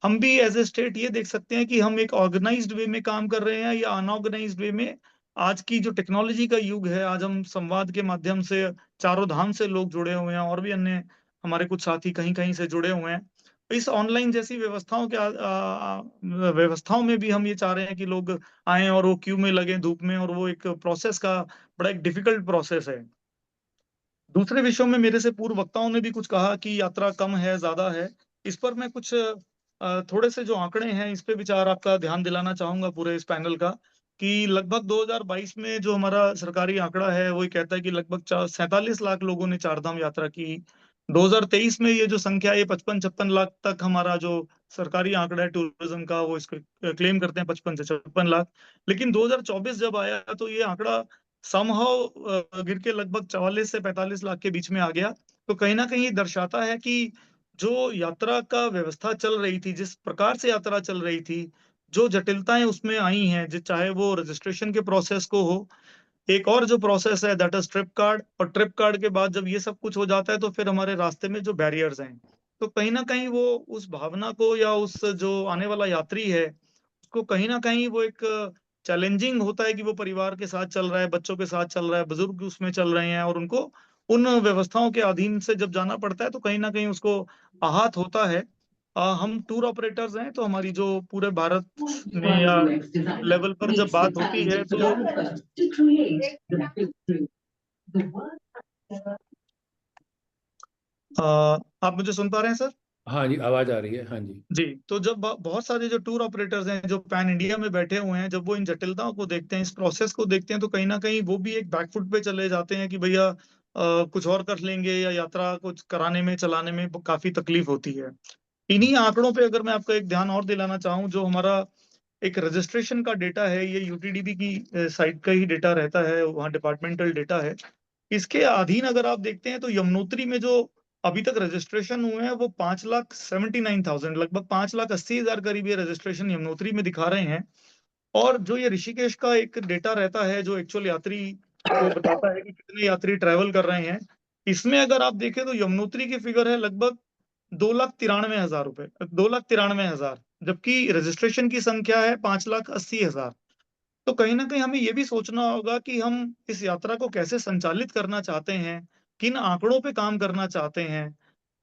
हम भी एज़ अ स्टेट ये देख सकते हैं कि हम एक ऑर्गेनाइज़्ड वे में काम कर रहे हैं या अनऑर्गेनाइज़्ड वे में। आज की जो टेक्नोलॉजी का युग है, आज हम संवाद के माध्यम से चारों धाम से लोग जुड़े हुए हैं, और भी अन्य हमारे कुछ साथी कहीं-कहीं से जुड़े हुए हैं। इस ऑनलाइन जैसी व्यवस्थाओं के व्यवस्थाओं में भी हम ये चाह रहे हैं कि लोग आएँ और वो क्यू में लगें धूप में, और वो एक प्रोसेस का बड़ा एक डिफ़िकल्ट प्रोसेस है। दूसरे विषयों में मेरे से पूर्व वक्ताओं ने भी कुछ कहा कि यात्रा कम है, ज़्यादा है। इस पर मैं कुछ थोड़े से जो आंकड़े हैं, इस पे विचार आपका ध्यान दिलाना चाहूँगा पूरे इस पैनल का, कि लगभग 2022 में जो हमारा सरकारी आंकड़ा है, वो ये कहता है कि लगभग चा 47 लाख लोगों ने चारधाम यात्रा की। 2023 में ये जो संख्या है, 55-56 लाख तक हमारा जो सरकारी आंकड़ा है टूरिज़्म का, वो इसको क्लेम करते हैं 55 से 56 लाख। लेकिन 2024 जब आया, तो ये आंकड़ा समहाउ गिर के लगभग 44 से 45 लाख के बीच में आ गया। तो कहीं न कहीं ये दर्शाता है कि जो यात्रा का व्यवस्था चल रही थी, जिस प्रकार से यात्रा चल रही थी, जो जटिलताएँ उसमें आई हैं, ज चाहे वो रजिस्ट्रेशन के प्रोसेस को हो, एक और जो प्रोसेस है दैट इज़ ट्रिप कार्ड, और ट्रिप कार्ड के बाद जब ये सब कुछ हो जाता है, तो फिर हमारे रास्ते में जो बैरियर्स हैं, तो कहीं न कहीं वो उस भावना को, या उस जो आने वाला यात्री है, उसको कहीं न कहीं वो एक चैलेंजिंग होता है कि वो परिवार के साथ चल रहा है, बच्चों के साथ चल रहा है, बुजुर्ग उसमें चल रहे हैं, और उनको उन व्यवस्थाओं के अधीन से जब जाना पड़ता है, तो कहीं न कहीं उसको आहत होता है। हम टूर ऑपरेटर्स हैं, तो हमारी जो पूरे भारत में या लेवल पर जब बात होती है, तो आप मुझे सुन पा रहे हैं सर? हाँ जी, आवाज़ आ रही है। हाँ जी। जी, तो जब बहुत सारे जो टूर ऑपरेटर्स हैं, जो पैन इंडिया में बैठे हुए हैं, जब वो इन जटिलताओं को देखते हैं, इस प्रोसेस को देखते हैं, तो कहीं न कहीं वो भी एक बैक फुट पे चले जाते हैं कि भैया कुछ और कर लेंगे, या यात्रा कुछ कराने में, चलाने में काफ़ी तकलीफ होती है। इन्हीं आंकड़ों पे अगर मैं आपका एक ध्यान और दिलाना चाहूँ, जो हमारा एक रजिस्ट्रेशन का डेटा है, ये यूटीडीबी की साइट का ही डेटा रहता है, वहाँ डिपार्टमेंटल डेटा है। इसके अधीन अगर आप देखते हैं, तो यमुनोत्री में जो अभी तक रजिस्ट्रेशन हुए हैं, वो 5,79,000, लगभग 5,80,000 करीब ये रजिस्ट्रेशन यमुनोत्री में दिखा रहे हैं। और जो ये ऋषिकेश का एक डेटा रहता है, जो एक्चुअल यात्री को बताता है कि कितने यात्री ट्रैवल कर रहे हैं, इसमें अगर आप देखें तो यमुनोत्री की फिगर है लगभग 2,93,000 रुपए, 2,93,000। जबकि रजिस्ट्रेशन की संख्या है 5,80,000। तो कहीं ना कहीं हमें ये भी सोचना होगा कि हम इस यात्रा को कैसे संचालित करना चाहते हैं, किन आंकड़ों पे काम करना चाहते हैं,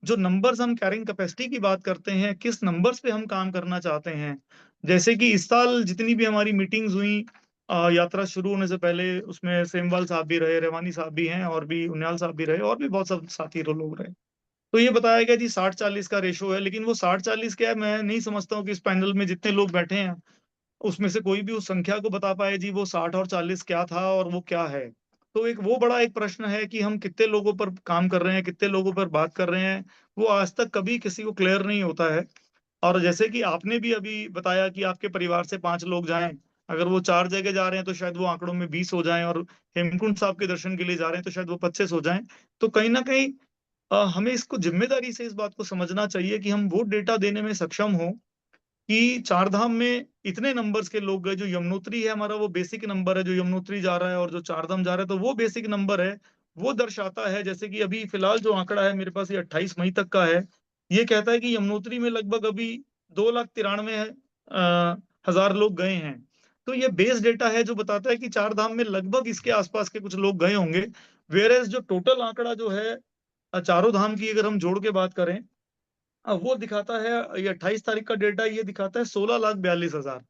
जो नंबर्स हम कैरिंग कैपेसिटी की बात करते हैं, किस नंबर्स पे हम काम करना चाहते हैं। जैसे कि इस साल जितनी भी हमारी मीटिंग्स हुई यात्रा शुरू होने से पहले, उसमें सेमवाल साहब भी रहे, रेवानी साहब भी हैं, और भी उनियाल साहब भी रहे, और भी बहुत सब साथी लोग रहे। तो ये बताया गया जी 60-40 का रेशो है, लेकिन वो 60-40 क्या है, मैं नहीं समझता हूँ कि इस पैनल में जितने लोग बैठे हैं उसमें से कोई भी उस संख्या को बता पाए जी वो 60 और 40 क्या था और वो क्या है। तो एक वो बड़ा एक प्रश्न है कि हम कितने लोगों पर काम कर रहे हैं, कितने लोगों पर बात कर रहे हैं, वो आज तक कभी किसी को क्लियर नहीं होता है। और जैसे कि आपने भी अभी बताया कि आपके परिवार से 5 लोग जाएं, अगर वो 4 जगह जा रहे हैं तो शायद वो आंकड़ों में 20 हो जाएं, और हेमकुंड साहब के दर्शन के लिए जा रहे हैं तो शायद वो 25 हो जाएं। तो कहीं ना कहीं हमें इसको जिम्मेदारी से इस बात को समझना चाहिए कि हम वो डेटा देने में सक्षम हो कि चार धाम में इतने नंबर्स के लोग गए। जो यमुनोत्री है हमारा, वो बेसिक नंबर है जो यमुनोत्री जा रहा है, और जो चार धाम जा रहा है तो वो बेसिक नंबर है। वो दर्शाता है, जैसे कि अभी फिलहाल जो आंकड़ा है मेरे पास, ये 28 मई तक का है, ये कहता है कि यमुनोत्री में लगभग अभी 2,93,000 लोग गए हैं। तो ये बेस डेटा है जो बताता है कि चार धाम में लगभग इसके आसपास के कुछ लोग गए होंगे। वेयर जो टोटल आंकड़ा जो है चारों धाम की अगर हम जोड़ के बात करें, वो दिखाता है, ये 28 तारीख का डेटा ये दिखाता है 16,42,000।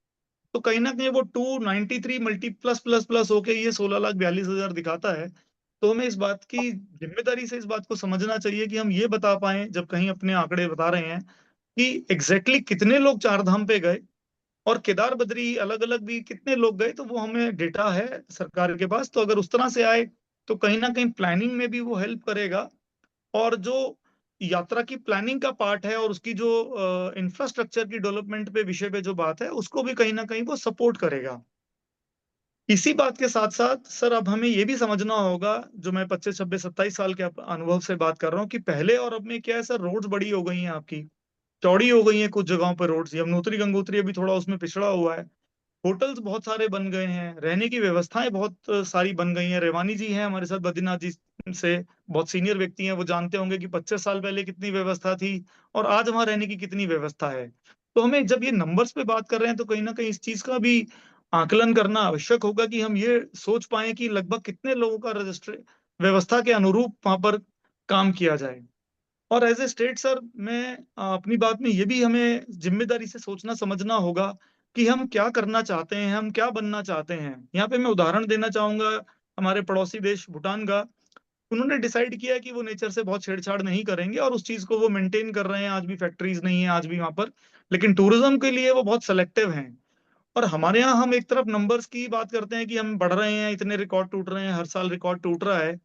तो कहीं ना कहीं वो 293 मल्टी प्लस प्लस प्लस होके ये 16,42,000 दिखाता है। तो हमें इस बात की जिम्मेदारी से इस बात को समझना चाहिए कि हम ये बता पाए जब कहीं अपने आंकड़े बता रहे हैं कि एग्जैक्टली कितने लोग चार धाम पे गए, और केदार बद्री अलग अलग भी कितने लोग गए, तो वो हमें डेटा है सरकार के पास। तो अगर उस तरह से आए तो कहीं ना कहीं प्लानिंग में भी वो हेल्प करेगा, और जो यात्रा की प्लानिंग का पार्ट है और उसकी जो इंफ्रास्ट्रक्चर की डेवलपमेंट पे विषय पे जो बात है उसको भी कहीं ना कहीं वो सपोर्ट करेगा। इसी बात के साथ साथ सर अब हमें ये भी समझना होगा, जो मैं 25 26 27 साल के अनुभव से बात कर रहा हूँ, कि पहले और अब में क्या है सर, रोड्स बड़ी हो गई हैं आपकी, चौड़ी हो गई हैं कुछ जगहों पर रोड्स। यमुनोत्री गंगोत्री अभी थोड़ा उसमें पिछड़ा हुआ है। होटल्स बहुत सारे बन गए हैं, रहने की व्यवस्थाएं बहुत सारी बन गई हैं। रेवानी जी हैं हमारे साथ, बद्रीनाथ जी से बहुत सीनियर व्यक्ति हैं, वो जानते होंगे कि 25 साल पहले कितनी व्यवस्था थी और आज वहां रहने की कितनी व्यवस्था है। तो हमें जब ये नंबर्स पे बात कर रहे हैं तो कहीं ना कहीं इस चीज का भी आकलन करना आवश्यक होगा कि हम ये सोच पाए कि लगभग कितने लोगों का रजिस्टर व्यवस्था के अनुरूप वहां पर काम किया जाए। और एज ए स्टेट सर, मैं अपनी बात में ये भी हमें जिम्मेदारी से सोचना समझना होगा कि हम क्या करना चाहते हैं, हम क्या बनना चाहते हैं। यहाँ पे मैं उदाहरण देना चाहूंगा हमारे पड़ोसी देश भूटान का। उन्होंने डिसाइड किया कि वो नेचर से बहुत छेड़छाड़ नहीं करेंगे, और उस चीज को वो मेंटेन कर रहे हैं। आज भी फैक्ट्रीज नहीं है आज भी वहां पर, लेकिन टूरिज्म के लिए वो बहुत सेलेक्टिव हैं। और हमारे यहाँ हम एक तरफ नंबर्स की बात करते हैं कि हम बढ़ रहे हैं, इतने रिकॉर्ड टूट रहे हैं, हर साल रिकॉर्ड टूट रहा है,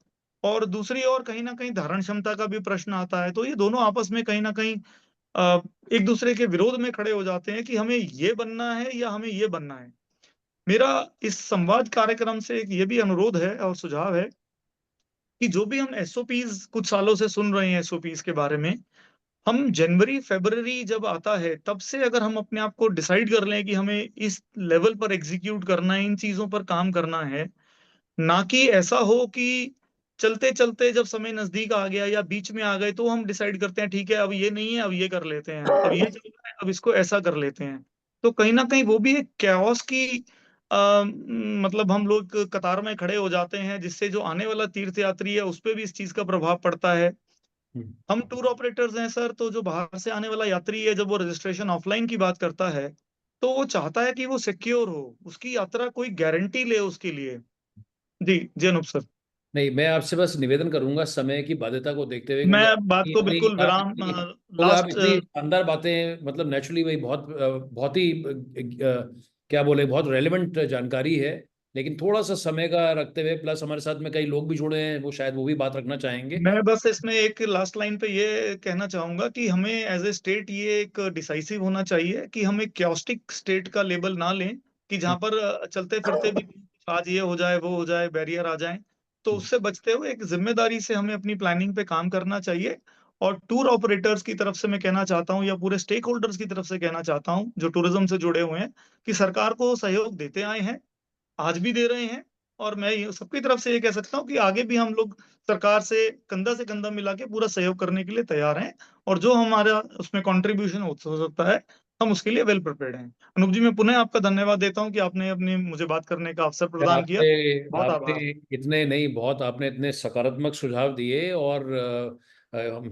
और दूसरी ओर कहीं ना कहीं धारण क्षमता का भी प्रश्न आता है। तो ये दोनों आपस में कहीं ना कहीं अ, एक दूसरे के विरोध में खड़े हो जाते हैं कि हमें ये बनना है या हमें ये बनना है। मेरा इस संवाद कार्यक्रम से एक ये भी अनुरोध है और सुझाव है कि जो भी हम एसओपीज कुछ सालों से सुन रहे हैं एसओपीज के बारे में, हम जनवरी फरवरी जब आता है तब से अगर हम अपने आप को डिसाइड कर लें कि हमें इस लेवल पर एग्जीक्यूट करना है, इन चीजों पर काम करना है, ना कि ऐसा हो कि चलते चलते जब समय नजदीक आ गया या बीच में आ गए तो हम डिसाइड करते हैं ठीक है अब ये नहीं है, अब ये कर लेते हैं, अब ये चल रहा है अब इसको ऐसा कर लेते हैं। तो कहीं ना कहीं वो भी एक कैओस की मतलब हम लोग कतार में खड़े हो जाते हैं, जिससे जो आने वाला तीर्थ यात्री है उस पर भी इस चीज का प्रभाव पड़ता है। हम टूर ऑपरेटर्स हैं सर, तो जो बाहर से आने वाला यात्री है जब वो रजिस्ट्रेशन ऑफलाइन की बात करता है तो वो चाहता है कि वो सिक्योर हो, उसकी यात्रा कोई गारंटी ले उसके लिए। जी जी अनूप सर। नहीं, मैं आपसे बस निवेदन करूंगा समय की बाध्यता को देखते हुए, मैं क्योंकि बात को बिल्कुल विराम आप लास्ट इतनी शानदार बातें, मतलब नेचुरली वही बहुत ही क्या बोले, बहुत रेलेवेंट जानकारी है, लेकिन थोड़ा सा समय का रखते हुए, प्लस हमारे साथ में कई लोग भी जुड़े हैं, वो शायद वो भी बात रखना चाहेंगे। मैं बस इसमें एक लास्ट लाइन पे ये कहना चाहूंगा कि हमें एज ए स्टेट ये एक डिसाइसिव होना चाहिए कि हम एक कैओस्टिक स्टेट का लेबल ना लें, कि जहां पर चलते फिरते भी आज ये हो जाए वो हो जाए, बैरियर आ जाए। तो उससे बचते हुए एक जिम्मेदारी से हमें अपनी प्लानिंग पे काम करना चाहिए। और टूर ऑपरेटर्स की तरफ से मैं कहना चाहता हूँ, या पूरे स्टेक होल्डर्स की तरफ से कहना चाहता हूँ जो टूरिज्म से जुड़े हुए हैं, कि सरकार को सहयोग देते आए हैं, आज भी दे रहे हैं, और मैं सबकी तरफ से ये कह सकता हूँ कि आगे भी हम लोग सरकार से कंधा मिला के पूरा सहयोग करने के लिए तैयार हैं। और जो हमारा उसमें कंट्रीब्यूशन हो सकता है हम उसके लिए वेल प्रिपेयर्ड हैं। अनूप जी, मैं पुनः आपका धन्यवाद देता हूँ कि आपने अपनी मुझे बात करने का अवसर प्रदान किया। आपने बहुत आपने आभार। इतने नहीं, बहुत आपने इतने सकारात्मक सुझाव दिए, और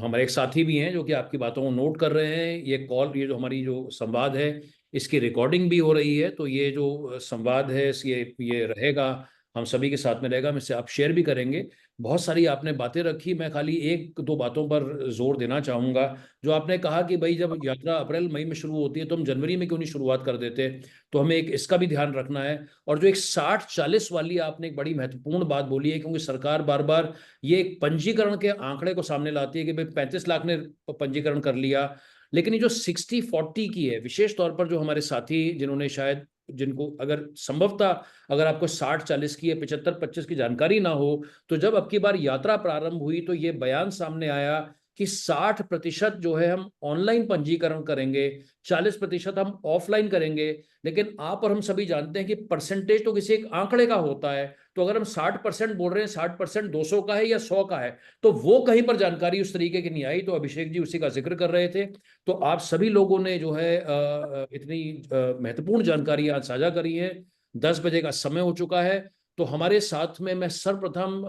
हमारे एक साथी भी हैं जो कि आपकी बातों को नोट कर रहे हैं। ये जो हमारी जो संवाद है, इसकी रिकॉर्डिंग भी हो रही है, तो ये जो संवाद है ये रहेगा, हम सभी के साथ में रहेगा, हम इससे आप शेयर भी करेंगे। बहुत सारी आपने बातें रखी, मैं खाली एक दो बातों पर जोर देना चाहूँगा। जो आपने कहा कि भाई जब यात्रा अप्रैल मई में शुरू होती है तो हम जनवरी में क्यों नहीं शुरुआत कर देते, तो हमें एक इसका भी ध्यान रखना है। और जो एक 60-40 वाली आपने एक बड़ी महत्वपूर्ण बात बोली है, क्योंकि सरकार बार बार ये एक पंजीकरण के आंकड़े को सामने लाती है कि भाई 35 लाख ने पंजीकरण कर लिया, लेकिन ये जो 60-40 की है, विशेष तौर पर जो हमारे साथी जिन्होंने शायद, जिनको अगर संभवतः अगर आपको 60-40 की या 75-25 की जानकारी ना हो, तो जब अब की बार यात्रा प्रारंभ हुई तो ये बयान सामने आया कि 60% जो है हम ऑनलाइन पंजीकरण करेंगे, 40% हम ऑफलाइन करेंगे। लेकिन आप और हम सभी जानते हैं कि परसेंटेज तो किसी एक आंकड़े का होता है, तो अगर हम 60% बोल रहे हैं, 60% 200 का है या 100 का है, तो वो कहीं पर जानकारी उस तरीके की नहीं आई। तो अभिषेक जी उसी का जिक्र कर रहे थे। तो आप सभी लोगों ने जो है इतनी महत्वपूर्ण जानकारी आज साझा करी है। 10 बजे का समय हो चुका है, तो हमारे साथ में मैं सर्वप्रथम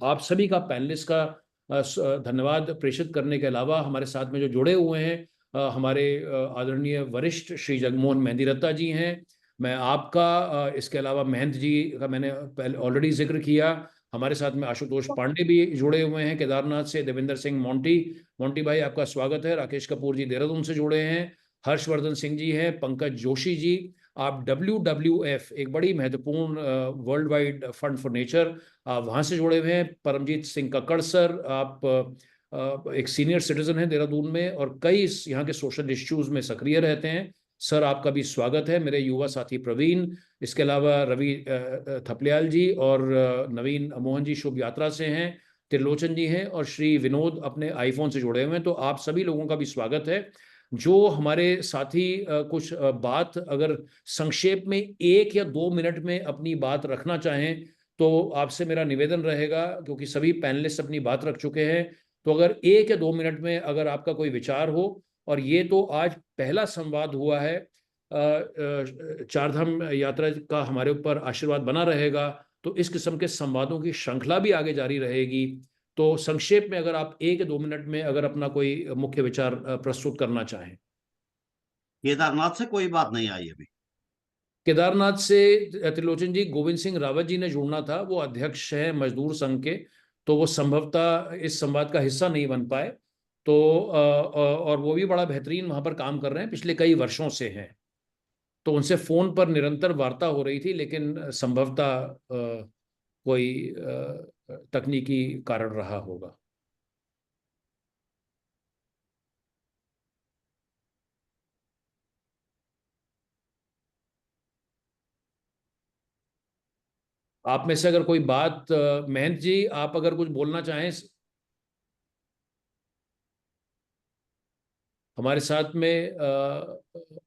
आप सभी का पैनलिस्ट का धन्यवाद प्रेषित करने के अलावा हमारे साथ में जो जुड़े हुए हैं, हमारे आदरणीय वरिष्ठ श्री जगमोहन मेहंदीरत्ता जी हैं। मैं आपका इसके अलावा महंत जी का मैंने पहले ऑलरेडी जिक्र किया। हमारे साथ में आशुतोष पांडे भी जुड़े हुए हैं केदारनाथ से। देवेंद्र सिंह मोंटी, मोंटी भाई आपका स्वागत है। राकेश कपूर जी देहरादून से जुड़े हैं। हर्षवर्धन सिंह जी हैं। पंकज जोशी जी, आप WWF एक बड़ी महत्वपूर्ण world wide fund for nature, आप वहाँ से जुड़े हुए हैं। परमजीत सिंह कक्कड़ सर, आप एक सीनियर सिटीजन हैं देहरादून में और कई यहाँ के सोशल इश्यूज में सक्रिय रहते हैं। सर आपका भी स्वागत है। मेरे युवा साथी प्रवीण, इसके अलावा रवि थपलियाल जी और नवीन मोहन जी शुभ यात्रा से हैं। त्रिलोचन जी हैं और श्री विनोद अपने आईफोन से जुड़े हुए हैं। तो आप सभी लोगों का भी स्वागत है। जो हमारे साथी कुछ बात अगर संक्षेप में 1 या 2 मिनट में अपनी बात रखना चाहें, तो आपसे मेरा निवेदन रहेगा, क्योंकि सभी पैनलिस्ट अपनी बात रख चुके हैं, तो अगर 1 या 2 मिनट में अगर आपका कोई विचार हो। और ये तो आज पहला संवाद हुआ है, चारधाम यात्रा का हमारे ऊपर आशीर्वाद बना रहेगा, तो इस किस्म के संवादों की श्रृंखला भी आगे जारी रहेगी। तो संक्षेप में अगर आप 1 या 2 मिनट में अगर अपना कोई मुख्य विचार प्रस्तुत करना चाहें। केदारनाथ से कोई बात नहीं आई अभी। केदारनाथ से त्रिलोचन जी, गोविंद सिंह रावत जी ने जुड़ना था, वो अध्यक्ष हैं मजदूर संघ के, तो वो संभवतः इस संवाद का हिस्सा नहीं बन पाए। तो और वो भी बड़ा बेहतरीन वहां पर काम कर रहे हैं, पिछले कई वर्षों से हैं। तो उनसे फोन पर निरंतर वार्ता हो रही थी, लेकिन संभवतः कोई तकनीकी कारण रहा होगा। आप में से अगर कोई बात, महंत जी आप अगर कुछ बोलना चाहें। हमारे साथ में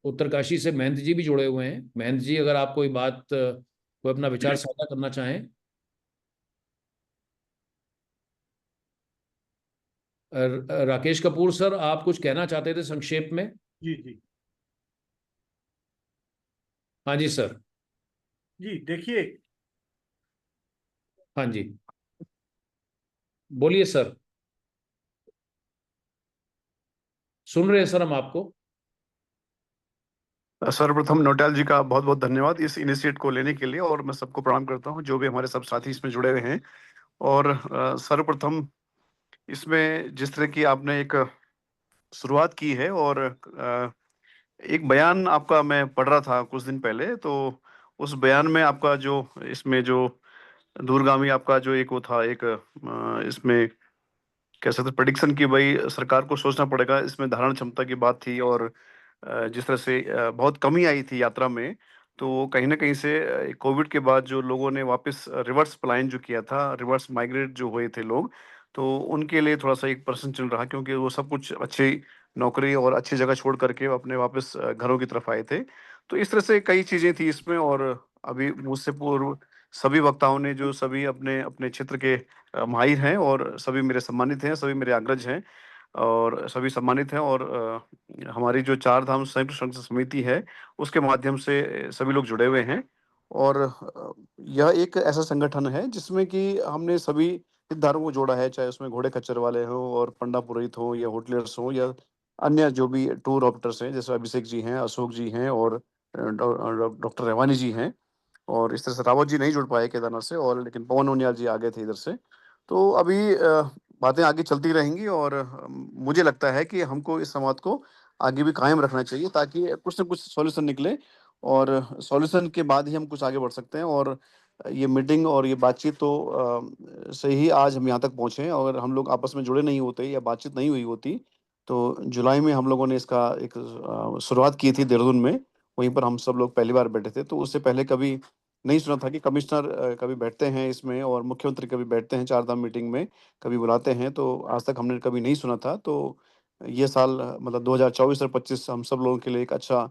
उत्तरकाशी से महंत जी भी जुड़े हुए हैं। महंत जी अगर आप कोई बात, कोई अपना विचार साझा करना चाहें। राकेश कपूर सर, आप कुछ कहना चाहते थे संक्षेप में? जी जी हाँ जी सर। जी, देखिए, हाँ जी, बोलिए सर, सुन रहे हैं सर हम आपको। सर्वप्रथम नौटियाल जी का बहुत बहुत धन्यवाद इस इनिशिएट को लेने के लिए, और मैं सबको प्रणाम करता हूं जो भी हमारे सब साथी इसमें जुड़े हुए हैं। और सर्वप्रथम इसमें जिस तरह की आपने एक शुरुआत की है, और एक बयान आपका मैं पढ़ रहा था कुछ दिन पहले, तो उस बयान में आपका जो इसमें जो दूरगामी आपका जो एक वो था, एक इसमें कह सकते प्रेडिक्शन की भाई सरकार को सोचना पड़ेगा, इसमें धारण क्षमता की बात थी। और जिस तरह से बहुत कमी आई थी यात्रा में, तो कहीं ना कहीं से कोविड के बाद जो लोगों ने वापस रिवर्स पलायन जो किया था, रिवर्स माइग्रेट जो हुए थे लोग, तो उनके लिए थोड़ा सा एक प्रश्न चल रहा, क्योंकि वो सब कुछ अच्छी नौकरी और अच्छी जगह छोड़ करके अपने वापस घरों की तरफ आए थे। तो इस तरह से कई चीजें थी इसमें। और अभी मुझसे पूर्व सभी वक्ताओं ने जो सभी अपने अपने क्षेत्र के माहिर हैं और सभी मेरे सम्मानित हैं, सभी मेरे अग्रज हैं, और सभी सम्मानित हैं। और हमारी जो चार धाम संयुक्त संघर्ष समिति है उसके माध्यम से सभी लोग जुड़े हुए हैं। और यह एक ऐसा संगठन है जिसमें कि हमने सभी हितधारकों को जोड़ा है, चाहे उसमें घोड़े खच्चर वाले हों और पंडा पुरोहित हो या होटलियर्स हो या अन्य जो भी टूर ऑपरेटर्स हैं, जैसे अभिषेक जी हैं, अशोक जी हैं और डॉक्टर रेवानी जी हैं। और इस तरह से रावत जी नहीं जुड़ पाए केदारनाथ से, और लेकिन पवन उनियाल जी आ गए थे इधर से। तो अभी बातें आगे चलती रहेंगी और मुझे लगता है कि हमको इस संवाद को आगे भी कायम रखना चाहिए ताकि कुछ न कुछ सॉल्यूशन निकले, और सॉल्यूशन के बाद ही हम कुछ आगे बढ़ सकते हैं। और ये मीटिंग और ये बातचीत तो से ही आज हम यहाँ तक पहुँचे हैं। और हम लोग आपस में जुड़े नहीं होते या बातचीत नहीं हुई होती तो जुलाई में हम लोगों ने इसका एक शुरुआत की थी देहरादून में। वहीं पर हम सब लोग पहली बार बैठे थे, तो उससे पहले कभी नहीं सुना था कि कमिश्नर कभी बैठते हैं इसमें और मुख्यमंत्री कभी बैठते हैं चार धाम मीटिंग में, कभी बुलाते हैं। तो आज तक हमने कभी नहीं सुना था। तो ये साल मतलब 2024 और 25 हम सब लोगों के लिए एक अच्छा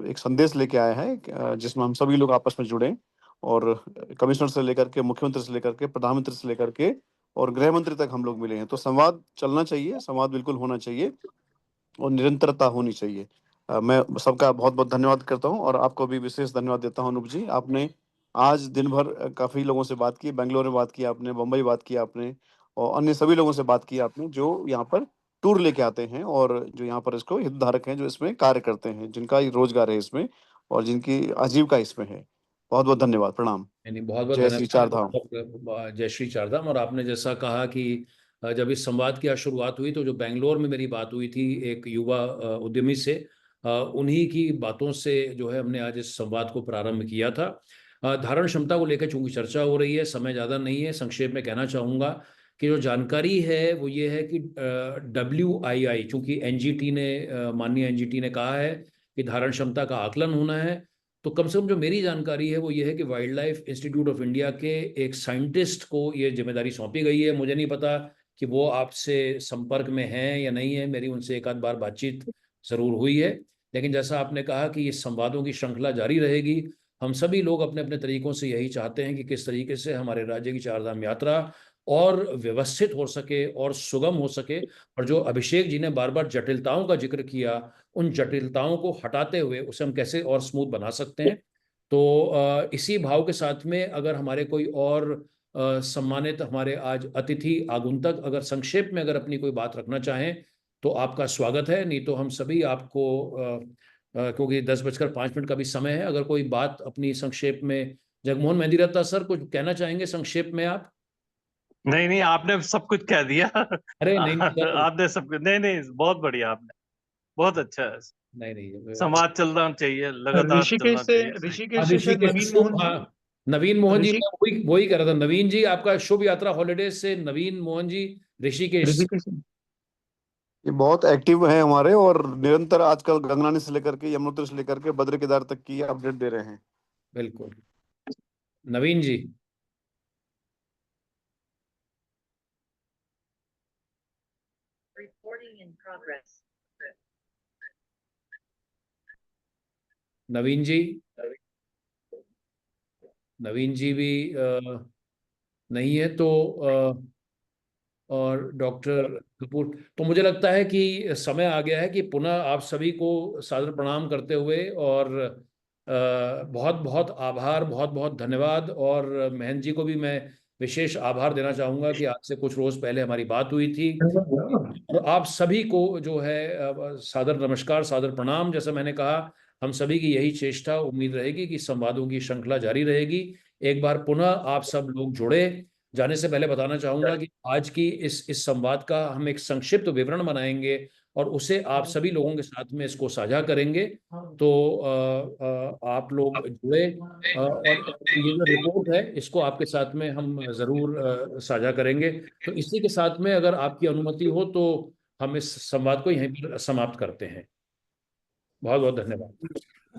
एक संदेश लेके आया है जिसमें हम सभी लोग आपस में जुड़े, और कमिश्नर से लेकर के, मुख्यमंत्री से लेकर के, प्रधानमंत्री से लेकर के और गृह मंत्री तक हम लोग मिले हैं। तो संवाद चलना चाहिए, संवाद बिल्कुल होना चाहिए और निरंतरता होनी चाहिए। मैं सबका बहुत-बहुत धन्यवाद करता हूँ और आपको भी विशेष धन्यवाद देता हूँ अनूप जी। आपने आज दिन भर काफ़ी लोगों से बात की, बैंगलोर में बात की आपने, बम्बई बात की आपने और अन्य सभी लोगों से बात की आपने जो यहाँ पर टूर लेके आते हैं और जो यहाँ पर इसको हितधारक हैं, जो इसमें कार्य करते हैं, जिनका ये रोज़गार है इसमें और जिनकी आजीविका इसमें है। बहुत-बहुत धन्यवाद, प्रणाम। नहीं, बहुत बहुत जय श्री चारधाम। धन्यवाद। जय श्री चारधाम। और आपने जैसा कहा कि जब इस संवाद की शुरुआत हुई तो जो बेंगलोर में मेरी बात हुई थी एक युवा उद्यमी से, उन्हीं की बातों से जो है हमने आज इस संवाद को प्रारंभ किया था। धारण क्षमता को लेकर चूंकि चर्चा हो रही है, समय ज़्यादा नहीं है, संक्षेप में कहना चाहूँगा कि जो जानकारी है वो ये है कि WII, चूंकि NGT ने माननीय NGT ने कहा है कि धारण क्षमता का आकलन होना है, तो कम से कम जो मेरी जानकारी है वो ये है कि wild life institute of India के एक साइंटिस्ट को ये जिम्मेदारी सौंपी गई है। मुझे नहीं पता कि वो आपसे संपर्क में हैं या नहीं है, मेरी उनसे एक आध बार बातचीत जरूर हुई है। लेकिन जैसा आपने कहा कि ये संवादों की श्रृंखला जारी रहेगी, हम सभी लोग अपने अपने तरीकों से यही चाहते हैं कि किस तरीके से हमारे राज्य की चारधाम यात्रा और व्यवस्थित हो सके और सुगम हो सके। और जो अभिषेक जी ने बार बार जटिलताओं का जिक्र किया, उन जटिलताओं को हटाते हुए उसे हम कैसे और स्मूथ बना सकते हैं। तो इसी भाव के साथ में अगर हमारे कोई और सम्मानित हमारे आज अतिथि आगुंतक अगर संक्षेप में अगर अपनी कोई बात रखना चाहें तो आपका स्वागत है। नहीं तो हम सभी आपको क्योंकि 10:05 का भी समय है, अगर कोई बात अपनी संक्षेप में, जगमोहन मेहंदीरत्ता सर कुछ कहना चाहेंगे संक्षेप में आप? नहीं नहीं, आपने सब कुछ कह दिया। अरे नहीं सर, आपने सब कुछ, नहीं नहीं, बहुत बढ़िया, आपने बहुत अच्छा है। नहीं नहीं, समाज चलना चाहिए, लगातार चलना चाहिए। ऋषिकेश से शायद ऋषिकेश नवीन शुभ, मोहन जी। हाँ नवीन मोहन जी, ऋषि मैं वही वही कह रहा था। नवीन जी आपका शुभ यात्रा हॉलीडेज से, नवीन मोहन जी ऋषिकेश से। ऋषिकेश ये बहुत एक्टिव हैं हमारे और निरंतर आजकल गंगनानी से लेकर के यमुनोत्री से लेकर के बद्र केदार तक की अपडेट दे रहे हैं। बिल्कुल, नवीन जी। नवीन जी, नवीन जी भी नहीं है तो और डॉक्टर कपूर, तो मुझे लगता है कि समय आ गया है कि पुनः आप सभी को सादर प्रणाम करते हुए और बहुत बहुत आभार, बहुत बहुत धन्यवाद। और महंत जी को भी मैं विशेष आभार देना चाहूँगा कि आज से कुछ रोज़ पहले हमारी बात हुई थी। और आप सभी को जो है सादर नमस्कार, सादर प्रणाम। जैसा मैंने कहा, हम सभी की यही चेष्टा, उम्मीद रहेगी कि संवादों की श्रृंखला जारी रहेगी। एक बार पुनः आप सब लोग जुड़े। जाने से पहले बताना चाहूंगा कि आज की इस संवाद का हम एक संक्षिप्त विवरण बनाएंगे और उसे आप सभी लोगों के साथ में इसको साझा करेंगे। तो आप लोग जुड़े और ये जो रिपोर्ट है इसको आपके साथ में हम जरूर साझा करेंगे। तो इसी के साथ में अगर आपकी अनुमति हो तो हम इस संवाद को यहीं पर समाप्त करते हैं। बहुत बहुत धन्यवाद।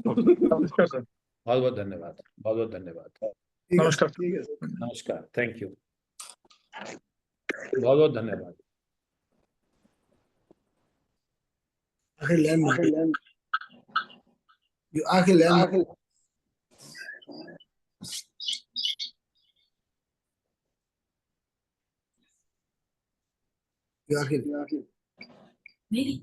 नमस्कार सर। बहुत बहुत धन्यवाद। बहुत बहुत धन्यवाद। नमस्कार। नमस्कार। Thank you. बहुत बहुत धन्यवाद। आखिर लैंड आखिर लैंड आखिर मेरी